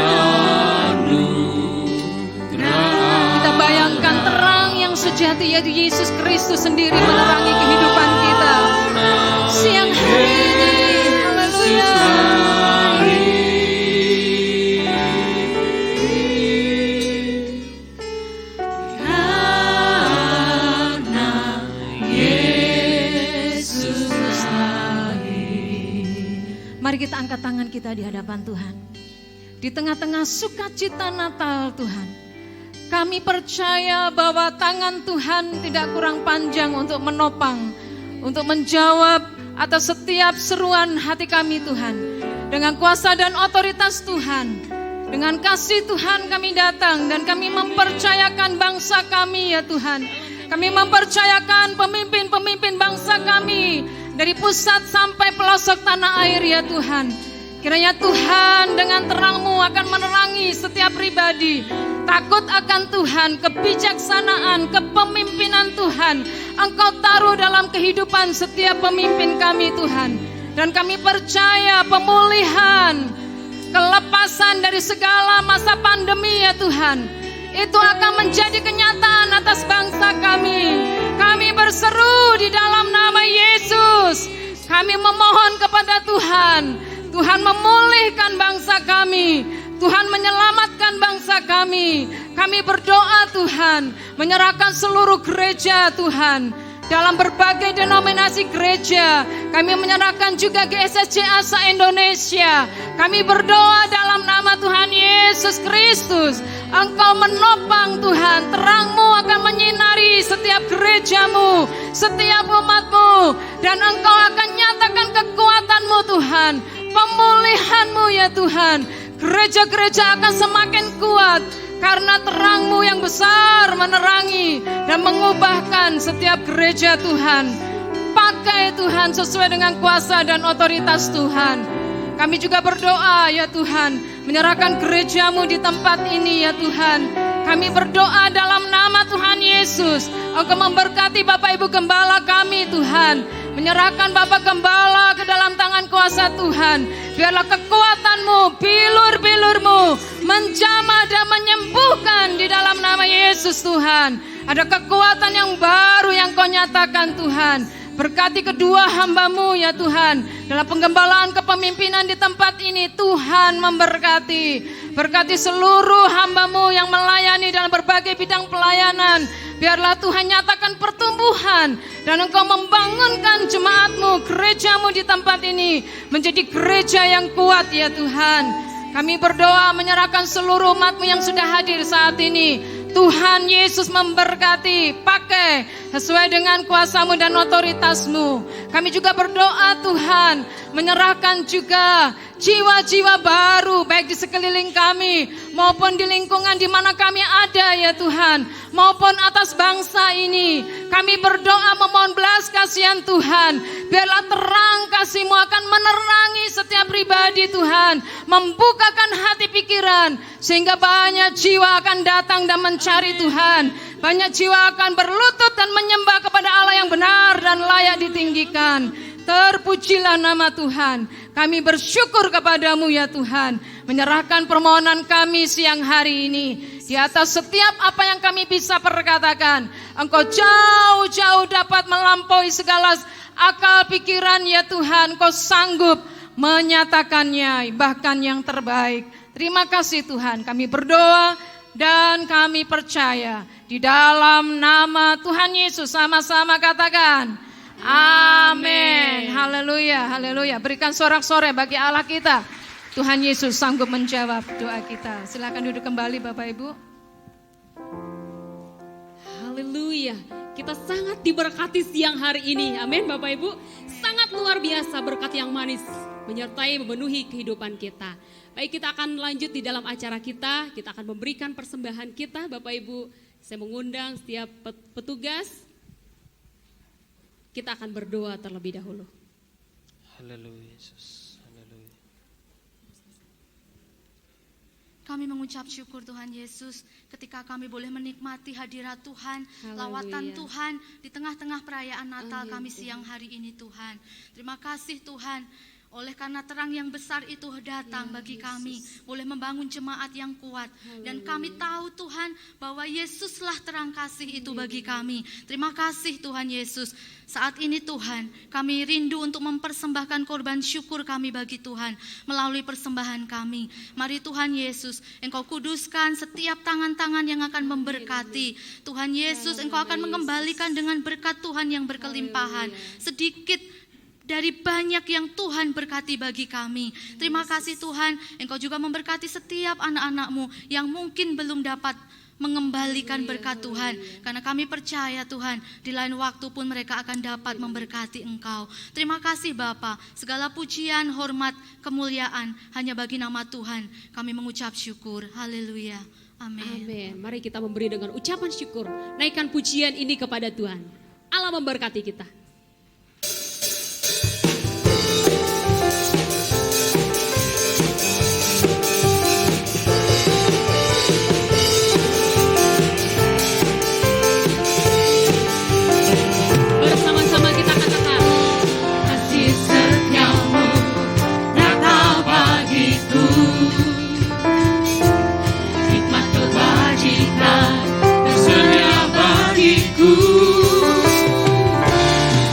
anugerah. Kita bayangkan terang yang sejati yaitu Yesus Kristus sendiri menerangi kehidupan kita. Siang hari ini, haleluya. Karena Yesus lahir. Mari kita angkat tangan kita di hadapan Tuhan. Di tengah-tengah sukacita Natal Tuhan, kami percaya bahwa tangan Tuhan tidak kurang panjang untuk menopang, untuk menjawab atas setiap seruan hati kami Tuhan. Dengan kuasa dan otoritas Tuhan, dengan kasih Tuhan kami datang dan kami mempercayakan bangsa kami ya Tuhan. Kami mempercayakan pemimpin-pemimpin bangsa kami dari pusat sampai pelosok tanah air ya Tuhan. Kiranya Tuhan dengan terang-Mu akan menerangi setiap pribadi. Takut akan Tuhan, kebijaksanaan, kepemimpinan Tuhan Engkau taruh dalam kehidupan setiap pemimpin kami Tuhan. Dan kami percaya pemulihan, kelepasan dari segala masa pandemi ya Tuhan, itu akan menjadi kenyataan atas bangsa kami. Kami berseru di dalam nama Yesus. Kami memohon kepada Tuhan, Tuhan memulihkan bangsa kami, Tuhan menyelamatkan bangsa kami. Kami berdoa Tuhan, menyerahkan seluruh gereja Tuhan, dalam berbagai denominasi gereja. Kami menyerahkan juga GSSC ASA Indonesia. Kami berdoa dalam nama Tuhan Yesus Kristus. Engkau menopang Tuhan, terang-Mu akan menyinari setiap gereja-Mu, setiap umat-Mu. Dan Engkau akan nyatakan kekuatan-Mu Tuhan, pemulihan-Mu ya Tuhan. Gereja-gereja akan semakin kuat karena terang-Mu yang besar menerangi dan mengubahkan setiap gereja Tuhan. Pakai Tuhan sesuai dengan kuasa dan otoritas Tuhan. Kami juga berdoa ya Tuhan, menyerahkan gereja-Mu di tempat ini ya Tuhan. Kami berdoa dalam nama Tuhan Yesus. Engkau memberkati Bapak Ibu Gembala kami Tuhan. Menyerahkan Bapak Gembala ke dalam tangan kuasa Tuhan. Biarlah kekuatan-Mu, bilur-bilur-Mu menjamah dan menyembuhkan di dalam nama Yesus Tuhan. Ada kekuatan yang baru yang Kau nyatakan Tuhan. Berkati kedua hamba-Mu ya Tuhan. Dalam penggembalaan kepemimpinan di tempat ini Tuhan memberkati. Berkati seluruh hamba-Mu yang melayani dalam berbagai bidang pelayanan. Biarlah Tuhan nyatakan pertumbuhan. Dan Engkau membangunkan jemaat-Mu, gereja-Mu di tempat ini menjadi gereja yang kuat ya Tuhan. Kami berdoa menyerahkan seluruh umat-Mu yang sudah hadir saat ini. Tuhan Yesus memberkati, pakai sesuai dengan kuasa-Mu dan otoritas-Mu. Kami juga berdoa Tuhan, menyerahkan juga jiwa-jiwa baru baik di sekeliling kami maupun di lingkungan di mana kami ada ya Tuhan, maupun atas bangsa ini. Kami berdoa memohon belas kasihan Tuhan, biarlah terang kasih-Mu akan menerangi setiap pribadi Tuhan, membukakan hati pikiran sehingga banyak jiwa akan datang dan mencari Tuhan. Banyak jiwa akan berlutut dan menyembah kepada Allah yang benar dan layak ditinggikan. Terpujilah nama Tuhan. Kami bersyukur kepadamu ya Tuhan. Menyerahkan permohonan kami siang hari ini. Di atas setiap apa yang kami bisa perkatakan. Engkau jauh-jauh dapat melampaui segala akal pikiran ya Tuhan. Engkau sanggup menyatakannya bahkan yang terbaik. Terima kasih Tuhan. Kami berdoa dan kami percaya. Di dalam nama Tuhan Yesus sama-sama katakan. Amin. Haleluya, haleluya. Berikan sorak-sorai bagi Allah kita. Tuhan Yesus sanggup menjawab doa kita. Silakan duduk kembali Bapak Ibu. Haleluya. Kita sangat diberkati siang hari ini. Amin Bapak Ibu. Sangat luar biasa berkat yang manis menyertai memenuhi kehidupan kita. Baik, kita akan lanjut di dalam acara kita. Kita akan memberikan persembahan kita Bapak Ibu. Saya mengundang setiap petugas. Kita akan berdoa terlebih dahulu. Haleluya Yesus. Haleluya. Kami mengucap syukur Tuhan Yesus ketika kami boleh menikmati hadirat Tuhan, Haleluya. lawatan Tuhan di tengah-tengah perayaan Natal kami siang hari ini Tuhan. Terima kasih Tuhan. Oleh karena terang yang besar itu datang bagi kami, boleh membangun jemaat yang kuat. Dan kami tahu Tuhan bahwa Yesuslah terang kasih itu bagi kami. Terima kasih Tuhan Yesus. Saat ini Tuhan, kami rindu untuk mempersembahkan korban syukur kami bagi Tuhan melalui persembahan kami. Mari Tuhan Yesus, Engkau kuduskan setiap tangan-tangan yang akan memberkati. Tuhan Yesus, Engkau akan mengembalikan dengan berkat Tuhan yang berkelimpahan. Sedikit dari banyak yang Tuhan berkati bagi kami. Terima kasih Tuhan, Engkau juga memberkati setiap anak-anak-Mu yang mungkin belum dapat mengembalikan berkat Tuhan. Karena kami percaya Tuhan, di lain waktu pun mereka akan dapat memberkati Engkau. Terima kasih Bapa, segala pujian, hormat, kemuliaan hanya bagi nama Tuhan. Kami mengucap syukur. Haleluya. Amin. Amin. Mari kita memberi dengan ucapan syukur. Naikkan pujian ini kepada Tuhan. Allah memberkati kita. Bersama-sama kita katakan, Kasih setiamu nyata bagiku, hikmat kebajikan tersedia bagiku.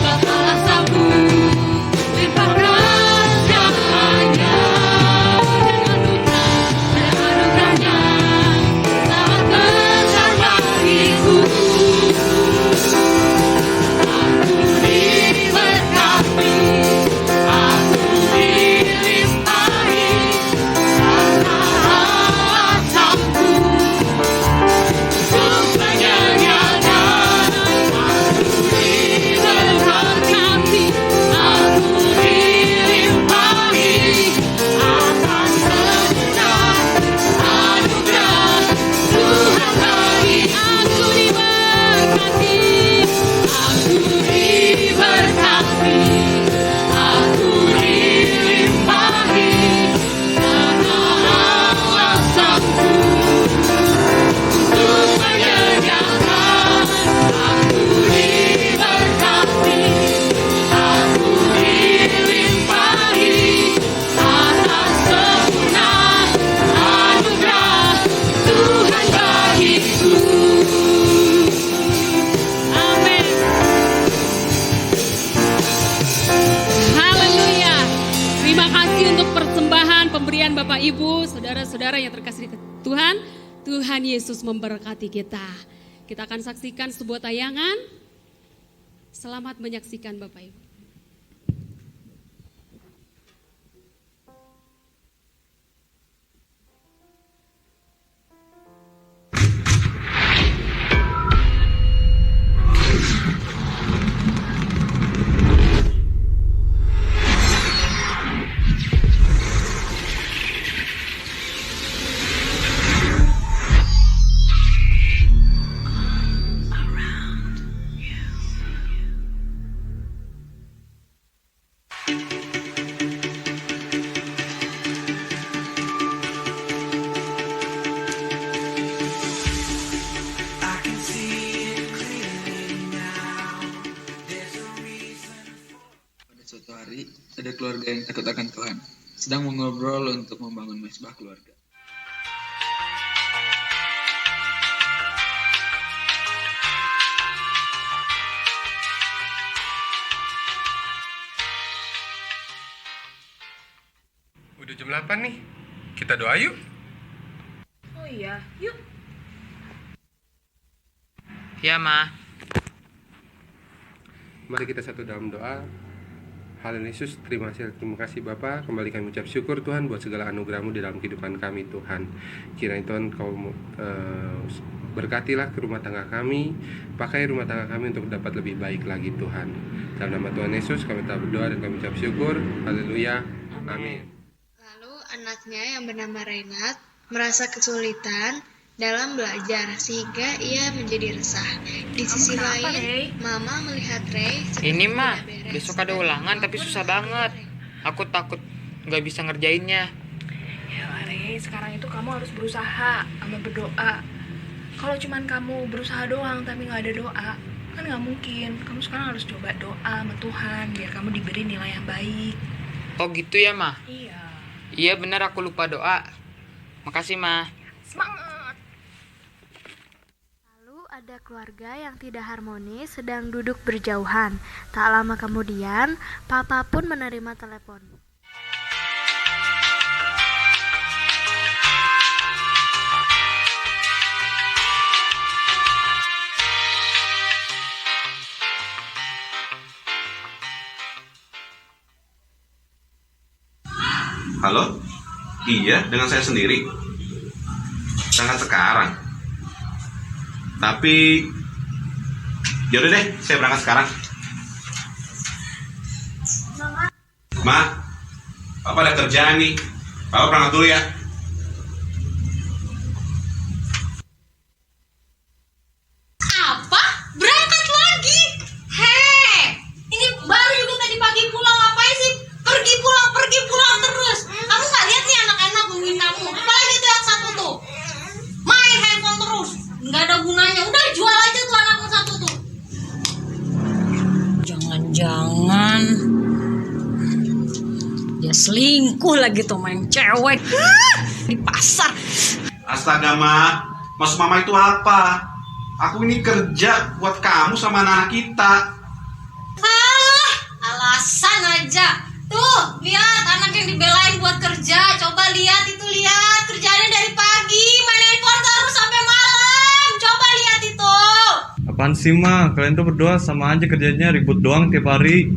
Bakalah sabu limpahkan cahaya dengan anugerahnya sangat besar bagiku. Aku diberkati, aku dilimpahi karena alasanku untuk menyanyikan. Aku diberkati, aku dilimpahi akan segala anugerah Tuhan bagi aku. Diberkati, aku diberkati, aku dilimpahi karena alasanku untuk menyanyikan. Aku diberkati, aku dilimpahi atas sempurna anugerah Tuhan bagiku. Amin. haleluya. Terima kasih untuk persembahan pemberian Bapak Ibu, saudara-saudara yang terkasih di Tuhan. Tuhan Yesus memberkati kita. Kita akan saksikan sebuah tayangan. Selamat menyaksikan Bapak Ibu. ada keluarga yang takut akan Tuhan, sedang mengobrol untuk membangun mesbah keluarga. Udah jam 8 nih, kita doa yuk. Oh iya, yuk. Ya, Ma. Mari kita satu dalam doa. Haleluya Yesus, terima kasih Bapa. Kembali kami ucap syukur Tuhan buat segala anugerah-Mu di dalam kehidupan kami Tuhan. Kiranya Tuhan Kau berkatilah ke rumah tangga kami, pakai rumah tangga kami untuk dapat lebih baik lagi Tuhan. Dalam nama Tuhan Yesus kami telah berdoa dan kami ucap syukur. Haleluya. Amin. Lalu anaknya yang bernama Renat merasa kesulitan dalam belajar sehingga ia menjadi resah. Di sisi lain, Mama melihat Ray Ini mah, besok ada ulangan tapi susah banget. Aku takut nggak bisa ngerjainnya. Ya Ray, sekarang itu kamu harus berusaha sama berdoa. Kalau cuman kamu berusaha doang tapi nggak ada doa, kan nggak mungkin. Kamu sekarang harus coba doa sama Tuhan biar kamu diberi nilai yang baik. Oh gitu ya, Ma? Iya. Iya benar, aku lupa doa. Makasih, Ma. Semangat. Ada keluarga yang tidak harmonis sedang duduk berjauhan. Tak lama kemudian, Papa pun menerima telepon. Halo? Iya, dengan saya sendiri. Sangat sekarang. Tapi yaudah deh, saya berangkat sekarang. Ma, Papa ada kerjaan nih. Papa berangkat dulu ya. Apa? Berangkat lagi? Hei, ini baru juga tadi pagi pulang, ngapain sih? Pergi pulang terus. Kamu gak lihat nih anak-anak nungguin kamu. Apalagi tuh yang satu tuh, main handphone terus. Nggak ada gunanya, udah jual aja tuh anakmu satu tuh. Jangan dia selingkuh lagi tuh, main cewek di pasar. Astaga Ma, maksud Mama itu apa? Aku ini kerja buat kamu sama anak-anak kita. Alasan aja. Tuh, lihat anak yang dibelain buat kerja. Coba lihat itu, lihat kerjaannya dari pagi main handphone terus sampai malam. Coba lihat itu. Apaan sih Ma? Kalian tuh berdoa sama aja kerjanya ribut doang tiap hari.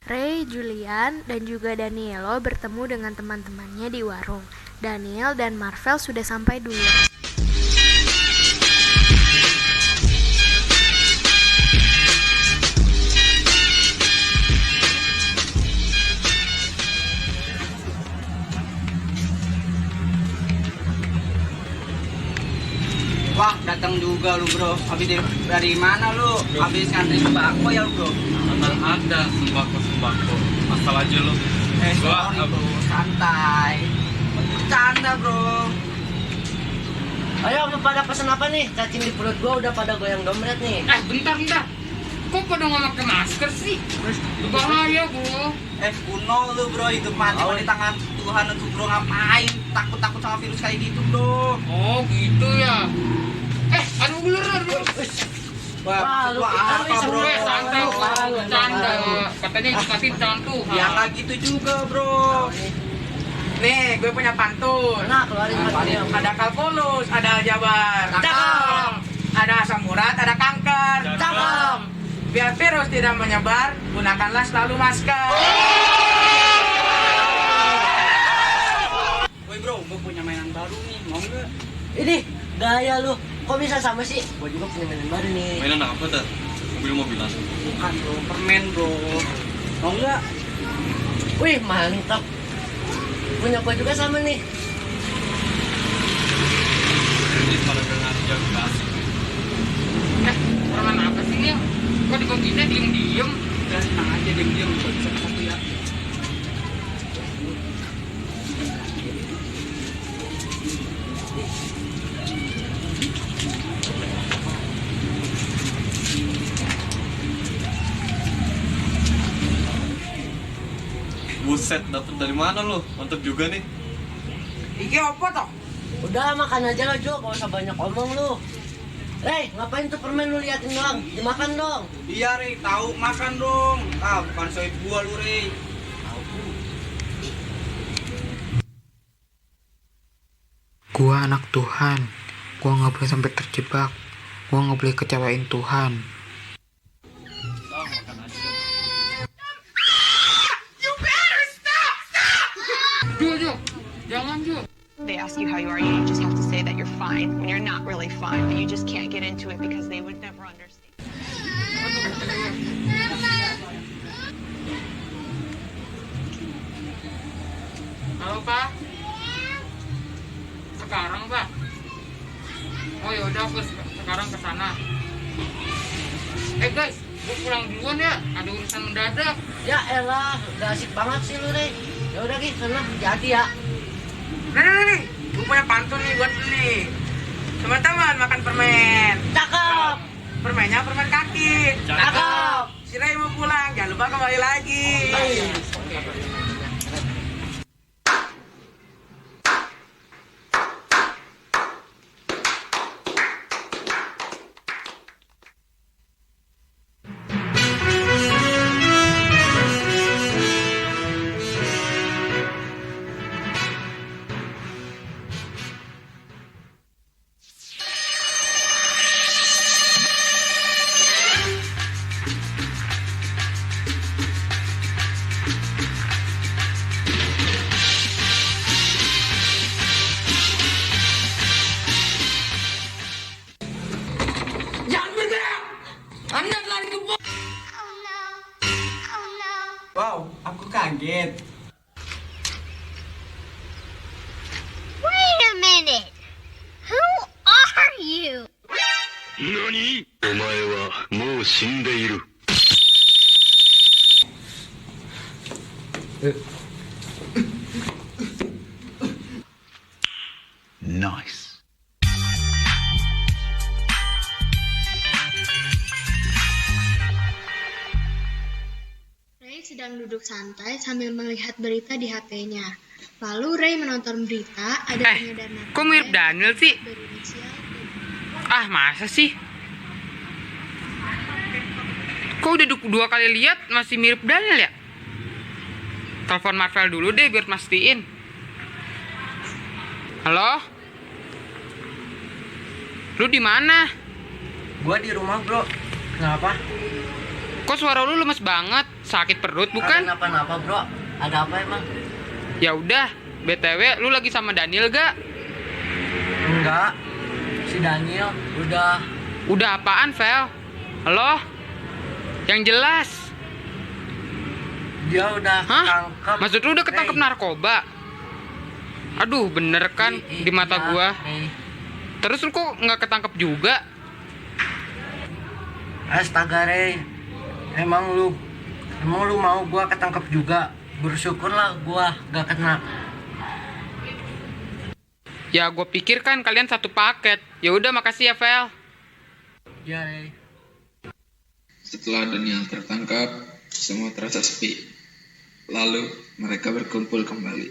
Ray, Julian, dan juga Danielo bertemu dengan teman-temannya di warung. Daniel dan Marvel sudah sampai dulu. Wah, datang juga lu bro. Habis dari mana lu? Habis ngantri sembako ya lu bro? Mana ada sembako. Asal aja lu. Sorry bro, santai. Bercanda bro. Ayo lu pada pesen apa nih? Cacing di perut gua udah pada goyang dompet nih. Bentar. Kok pada nggak pakai masker sih? Bahaya bro. Kuno lu bro, hidup mati di tangan Tuhan untuk bro, ngapain? Takut sama virus kayak gitu bro. Oh gitu ya. Aduh beneran bro. Wah, lu apa bro? Santai, bercanda. Katanya dikasih tangan Tuhan. Ya nggak gitu juga bro. Nih, gue punya pantun. Nah, keluarin pantun. Ada kalkulus, ada aljabar. Cakep. Ada asam urat, ada kanker. Cakep. Biar virus tidak menyebar, gunakanlah selalu masker. Woi bro, gue punya mainan baru nih, mau nggak? Ini gaya lu. Kok bisa sama sih? Gua juga punya mainan baru nih. Mainan apa tuh? Mobil-mobilan. Bukan bro, permen bro. Mau nggak? Wih, mantap. Punya gua juga sama nih. Ini pada dengar jam kasih. Permen apa sih Lil? Kok dikuntinya diem-diem? Udah tenang aja, diem-diem. Bisa satu ya. Buset, dapet dari mana lo? Mantap juga nih. Iki apa toh? Udah makan aja lo Jo, gak usah banyak omong lu. Rey, ngapain tuh permen lu liatin doang? Dimakan dong. Iya Rey, tahu makan dong. Ah, bukan soal gua lu Rey. Gua anak Tuhan. Gua nggak boleh sampai terjebak. Gua nggak boleh kecewain Tuhan. Jo, jangan Jo. They ask you how you are, you just have to say that you're fine when you're not really fine, but you just can't get into it because they would never understand. Halo Pak. Sekarang Pak. Oh ya udah aku sekarang ke sana. Guys, gue pulang duluan ya. Ada urusan mendadak. Ya elah, gak asik banget sih lu Rey. Ya udah Ki, sana jadi ya. Nih, gue punya pantun nih buat lu nih. Teman-teman makan permen. Cakep. Permennya permen kaki. Cakep. Si Ray mau pulang, jangan lupa kembali lagi. Wow, aku kaget. Wait a minute. Who are you? 何？お前はもう死んでいる。Nice. Ray sedang duduk santai sambil melihat berita di HP-nya. Lalu Ray menonton berita ada pengedar narkoba. Kok mirip Daniel sih? Ah, masa sih? Kok udah dua kali lihat masih mirip Daniel ya? Telepon Marvel dulu deh biar mastiin. Halo? Lu di mana? Gua di rumah, Bro. Kenapa? Kok suara lu lemes banget? Sakit perut bukan? Kenapa-napa, Bro. Ada apa emang? Ya udah, BTW lu lagi sama Daniel gak? Enggak. Si Daniel udah. Udah apaan, Vel? Halo? Yang jelas. Dia udah ketangkep. Maksud lu udah ketangkep narkoba? Aduh, bener kan di mata gua. Terus lu kok nggak ketangkep juga? Astaga, Rey. Emang lu mau gua ketangkep juga? Bersyukurlah gua gak kena. Ya gua pikir kan kalian satu paket. Ya udah, makasih ya, Vel. Ya, Rey. Setelah Daniel tertangkap, semua terasa sepi. Lalu mereka berkumpul kembali.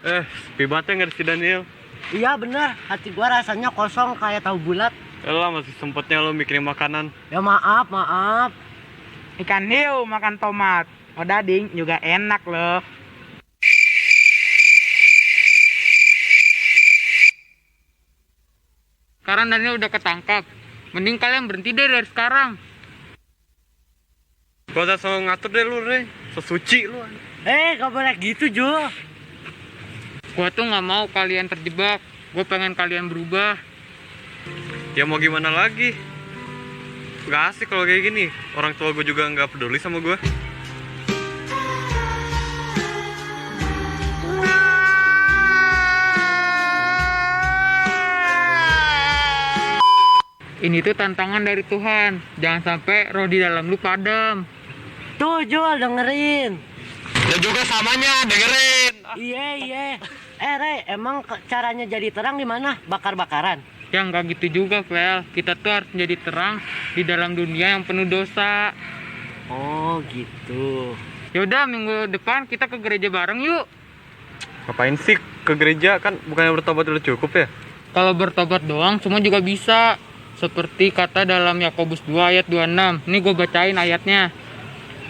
Sepi banget ya nggak ada si Daniel. Iya bener, hati gua rasanya kosong kayak tahu bulat. Elah, masih sempetnya lo mikirin makanan. Ya maaf. Ikan hiu makan tomat. Odading juga enak loh. Sekarang Daniel udah ketangkap. Mending kalian berhenti deh dari sekarang. Gak usah selalu ngatur deh lu, Rey. Sesuci lu. Gak boleh gitu, Jo. Gua tuh nggak mau kalian terjebak. Gue pengen kalian berubah. Ya mau gimana lagi? Gak asik kalau kayak gini. Orang tua gue juga nggak peduli sama gue. Ini tuh tantangan dari Tuhan. Jangan sampai roh di dalam lu padam. Tuh, Jul, dengerin. Dan juga samanya, dengerin. Iya. Rey, emang caranya jadi terang di mana? Bakar-bakaran? Ya nggak gitu juga, Vel. Kita tuh harus menjadi terang di dalam dunia yang penuh dosa. Oh gitu. Yaudah minggu depan kita ke gereja bareng yuk. Ngapain sih ke gereja? Kan bukannya bertobat udah cukup ya? Kalau bertobat doang semua juga bisa. Seperti kata dalam Yakobus 2 ayat 26. Ini gue bacain ayatnya.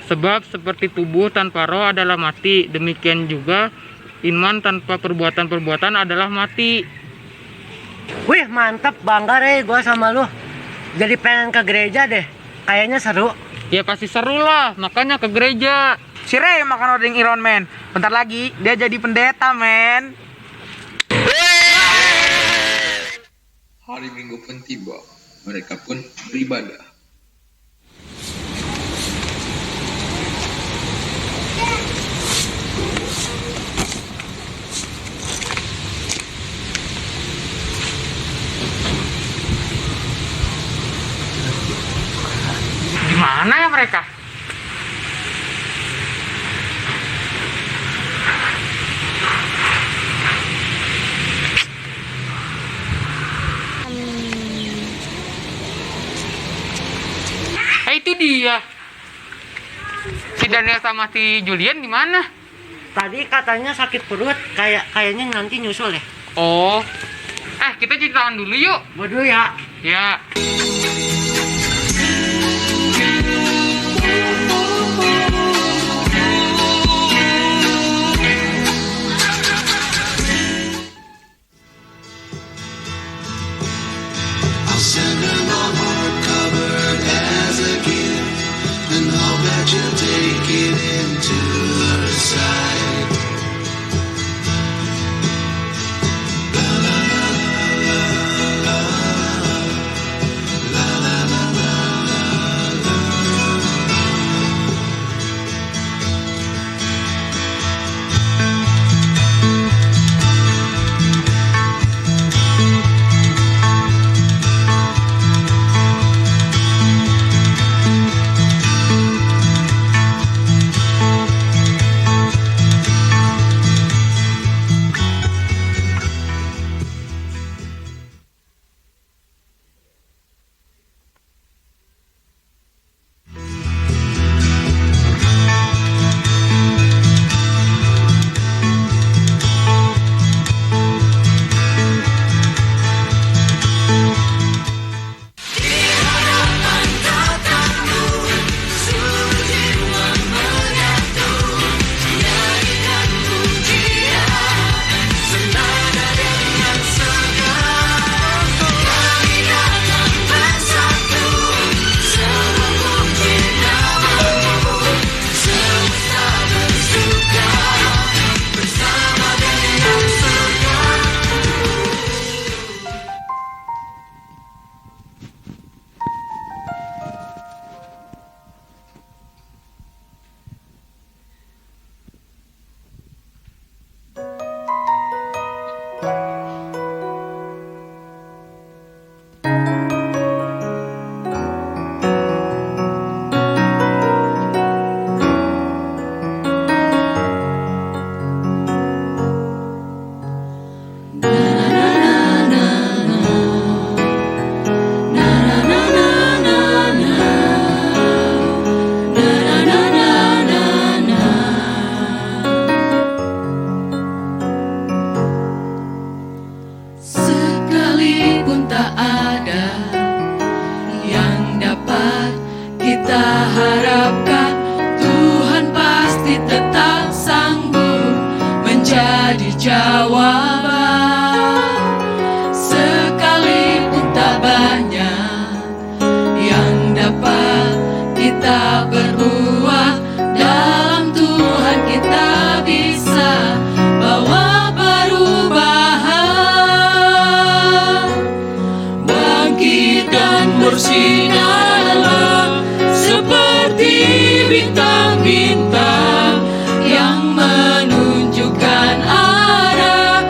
Sebab seperti tubuh tanpa roh adalah mati, demikian juga iman tanpa perbuatan-perbuatan adalah mati. Wih mantap, bangga Rey gue sama lu. Jadi pengen ke gereja deh, kayaknya seru. Ya pasti seru lah, makanya ke gereja. Si Rey makan odeng Iron Man. Bentar lagi dia jadi pendeta, men. Hari Minggu pun tiba, mereka pun beribadah. Di mana ya mereka? Itu dia. Si Daniel sama si Julian di mana? Tadi katanya sakit perut, kayaknya nanti nyusul deh. Oh. Kita cuci tangan dulu yuk. Waduh ya. Ya. I'll send her my heart covered as a gift, and hope that you'll take it into her side. La la la la la la la la la la. Bersinarlah seperti bintang-bintang yang menunjukkan arah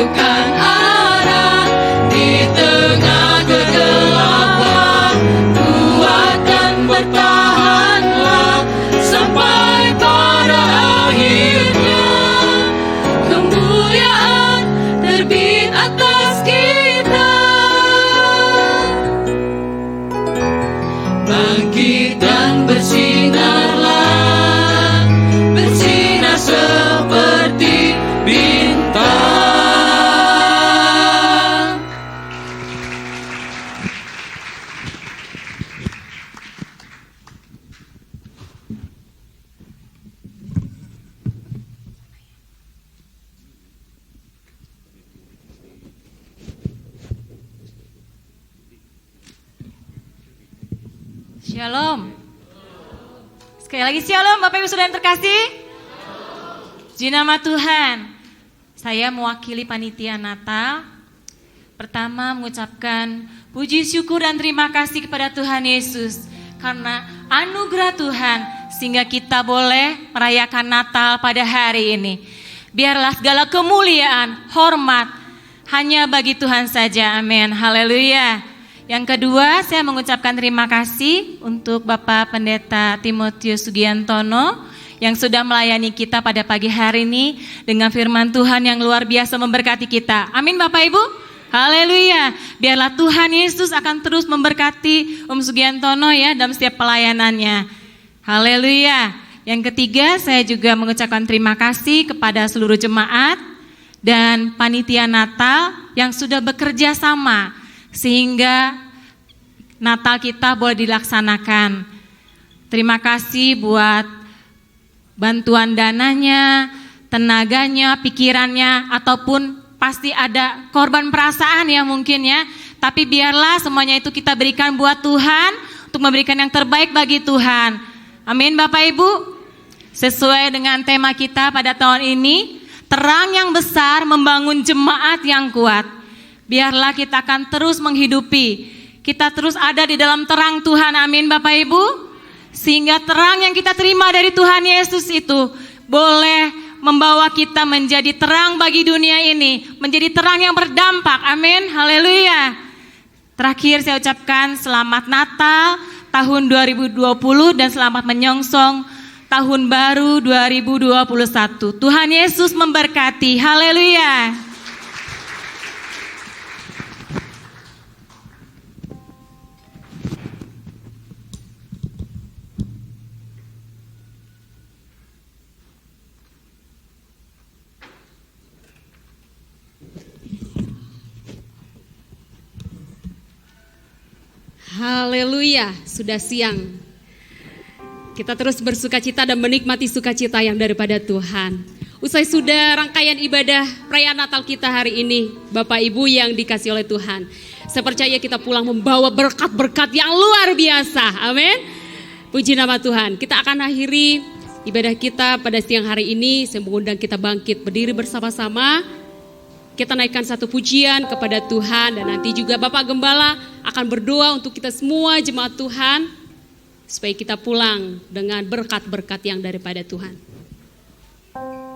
tunjukkan arah di tengah kegelapan. Kuat dan bertahanlah sampai pada akhirnya. Kemuliaan terbit atas kita. Bangkit dan bersinarlah, bersinar seperti bintang. Shalom. Sekali lagi shalom Bapak Ibu Saudara yang terkasih. Di nama Tuhan, saya mewakili panitia Natal. Pertama mengucapkan puji syukur dan terima kasih kepada Tuhan Yesus karena anugerah Tuhan sehingga kita boleh merayakan Natal pada hari ini. Biarlah segala kemuliaan, hormat hanya bagi Tuhan saja. Amin. Haleluya. Yang kedua, saya mengucapkan terima kasih untuk Bapak Pendeta Timotius Sugiantono yang sudah melayani kita pada pagi hari ini dengan firman Tuhan yang luar biasa memberkati kita. Amin Bapak Ibu. Haleluya. Biarlah Tuhan Yesus akan terus memberkati Om Sugiantono ya dalam setiap pelayanannya. Haleluya. Yang ketiga, saya juga mengucapkan terima kasih kepada seluruh jemaat dan panitia Natal yang sudah bekerja sama sehingga Natal kita boleh dilaksanakan. Terima kasih buat bantuan dananya, tenaganya, pikirannya, ataupun pasti ada korban perasaan ya mungkin ya. Tapi biarlah semuanya itu kita berikan buat Tuhan untuk memberikan yang terbaik bagi Tuhan. Amin Bapak Ibu. Sesuai dengan tema kita pada tahun ini, terang yang besar membangun jemaat yang kuat. Biarlah kita akan terus menghidupi, kita terus ada di dalam terang Tuhan, amin Bapak Ibu. Sehingga terang yang kita terima dari Tuhan Yesus itu boleh membawa kita menjadi terang bagi dunia ini, menjadi terang yang berdampak, amin, haleluya. Terakhir saya ucapkan selamat Natal tahun 2020 dan selamat menyongsong tahun baru 2021. Tuhan Yesus memberkati, haleluya. Haleluya, sudah siang. Kita terus bersukacita dan menikmati sukacita yang daripada Tuhan. Usai sudah rangkaian ibadah perayaan Natal kita hari ini, Bapak Ibu yang dikasih oleh Tuhan. Saya percaya kita pulang membawa berkat-berkat yang luar biasa. Amin. Puji nama Tuhan. Kita akan akhiri ibadah kita pada siang hari ini. Saya mengundang kita bangkit berdiri bersama-sama. Kita naikkan satu pujian kepada Tuhan dan nanti juga Bapak Gembala akan berdoa untuk kita semua jemaat Tuhan supaya kita pulang dengan berkat-berkat yang daripada Tuhan. Dan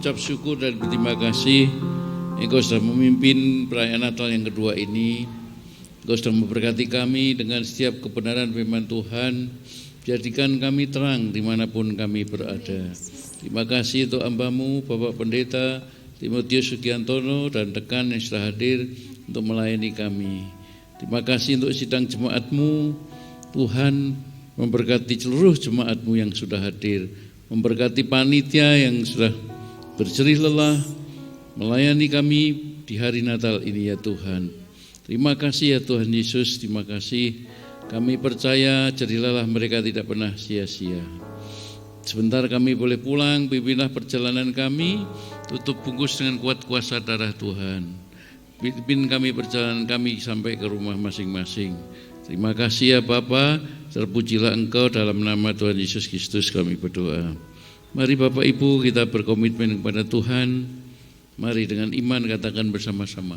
mengucap syukur dan berterima kasih Engkau sudah memimpin perayaan Natal yang kedua ini. Engkau sudah memberkati kami dengan setiap kebenaran firman Tuhan. Jadikan kami terang dimanapun kami berada. Terima kasih untuk hamba-Mu, Bapak Pendeta Timotius Sugiantono dan rekan yang sudah hadir untuk melayani kami. Terima kasih untuk sidang jemaat-Mu. Tuhan memberkati seluruh jemaat-Mu yang sudah hadir. Memberkati panitia yang sudah berjerih lelah melayani kami di hari Natal ini ya Tuhan. Terima kasih ya Tuhan Yesus, terima kasih. Kami percaya jerilalah mereka tidak pernah sia-sia. Sebentar kami boleh pulang, pimpinlah perjalanan kami, tutup bungkus dengan kuat kuasa darah Tuhan. Pimpin kami perjalanan kami sampai ke rumah masing-masing. Terima kasih ya Bapa, terpujilah Engkau dalam nama Tuhan Yesus Kristus kami berdoa. Mari Bapak Ibu kita berkomitmen kepada Tuhan. Mari dengan iman katakan bersama-sama.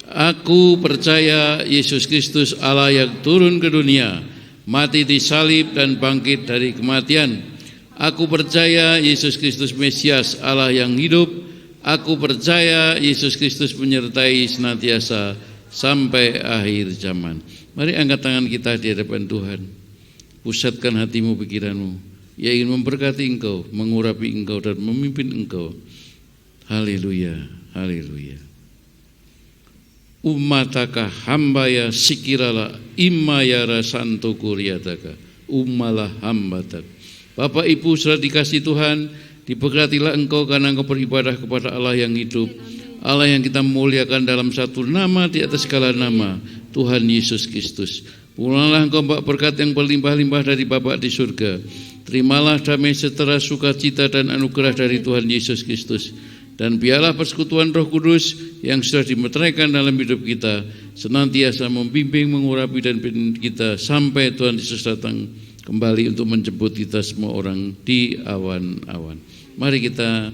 Aku percaya Yesus Kristus Allah yang turun ke dunia, mati disalib dan bangkit dari kematian. Aku percaya Yesus Kristus Mesias Allah yang hidup. Aku percaya Yesus Kristus menyertai senantiasa sampai akhir zaman. Mari angkat tangan kita di hadapan Tuhan. Pusatkan hatimu, pikiranmu. Ia ingin memberkati engkau, mengurapi engkau dan memimpin engkau. Haleluya, haleluya. Umataka hambaya sikirala imayara santo kuryataka umalah hambatak. Bapak Ibu sudah dikasih Tuhan, diberkatilah engkau karena engkau beribadah kepada Allah yang hidup, Allah yang kita muliakan dalam satu nama di atas segala nama, Tuhan Yesus Kristus. Pulanglah engkau bawa berkat yang berlimpah-limpah dari Bapa di surga. Terimalah damai sejahtera, sukacita dan anugerah dari Tuhan Yesus Kristus. Dan biarlah persekutuan Roh Kudus yang sudah dimeteraikan dalam hidup kita senantiasa membimbing, mengurapi dan pimpin kita sampai Tuhan Yesus datang kembali untuk menjemput kita semua orang di awan-awan. Mari kita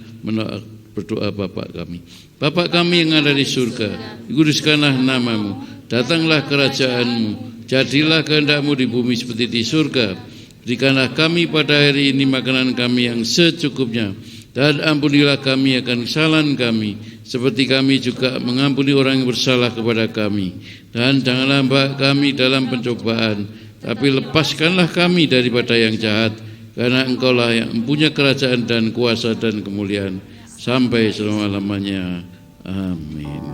berdoa Bapa kami. Bapa kami yang ada di surga, dikuduskanlah nama-Mu, datanglah kerajaan-Mu, jadilah kehendak-Mu di bumi seperti di surga. Berikanlah kami pada hari ini makanan kami yang secukupnya. Dan ampunilah kami akan kesalahan kami, seperti kami juga mengampuni orang yang bersalah kepada kami. Dan janganlah bawa kami dalam pencobaan, tapi lepaskanlah kami daripada yang jahat, karena Engkaulah yang mempunyai kerajaan dan kuasa dan kemuliaan, sampai selama-lamanya. Amin.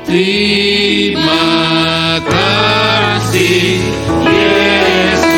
Terima kasih Yesus.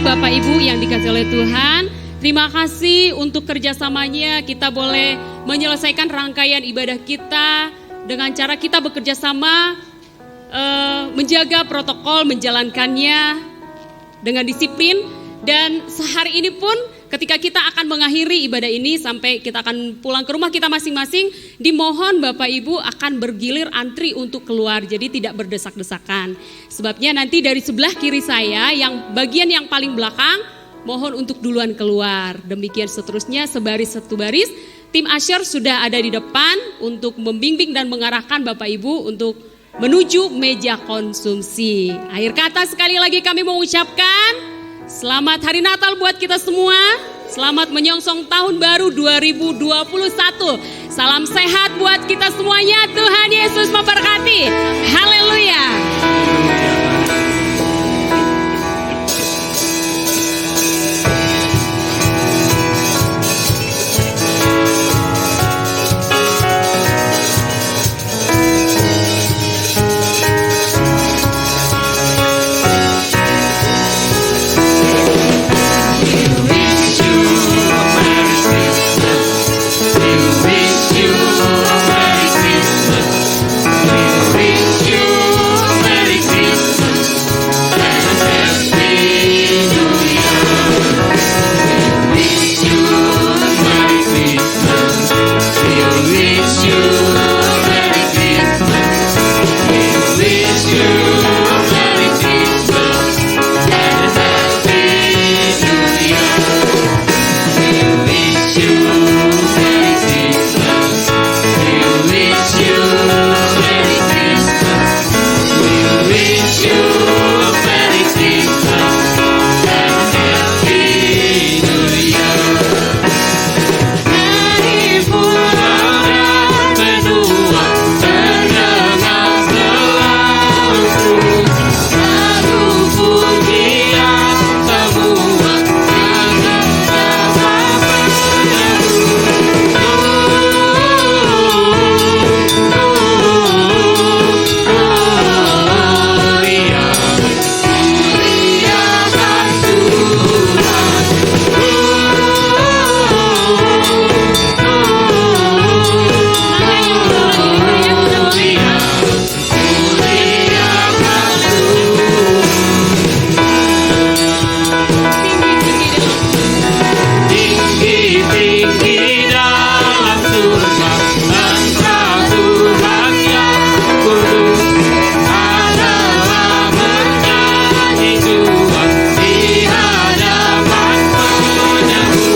Bapak Ibu yang dikasihi oleh Tuhan, terima kasih untuk kerjasamanya. Kita boleh menyelesaikan rangkaian ibadah kita dengan cara kita bekerja sama, menjaga protokol, menjalankannya dengan disiplin. Dan sehari ini pun ketika kita akan mengakhiri ibadah ini sampai kita akan pulang ke rumah kita masing-masing, dimohon Bapak Ibu akan bergilir antri untuk keluar, jadi tidak berdesak-desakan. Sebabnya nanti dari sebelah kiri saya yang bagian yang paling belakang, mohon untuk duluan keluar. Demikian seterusnya sebaris satu baris. Tim Asher sudah ada di depan untuk membimbing dan mengarahkan Bapak Ibu untuk menuju meja konsumsi. Akhir kata sekali lagi kami mengucapkan selamat Hari Natal buat kita semua. Selamat menyongsong tahun baru 2021. Salam sehat buat kita semuanya. Tuhan Yesus memberkati. Haleluya. Merry Christmas. Engkau Tuhan yang kudus adalah menyanyi Tuhan di hadapan penyembah.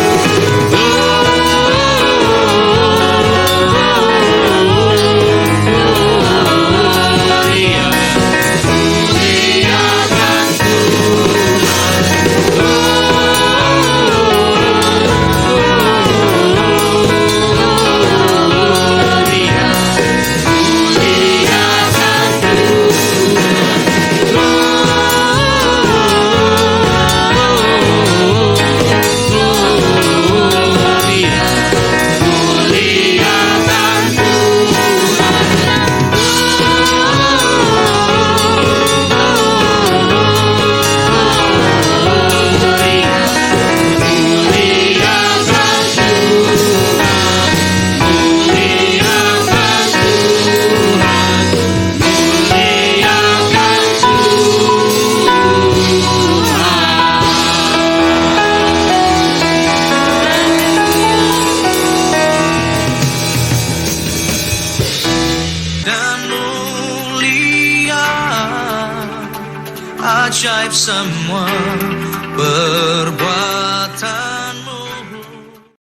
Dan mulia, ajaib semua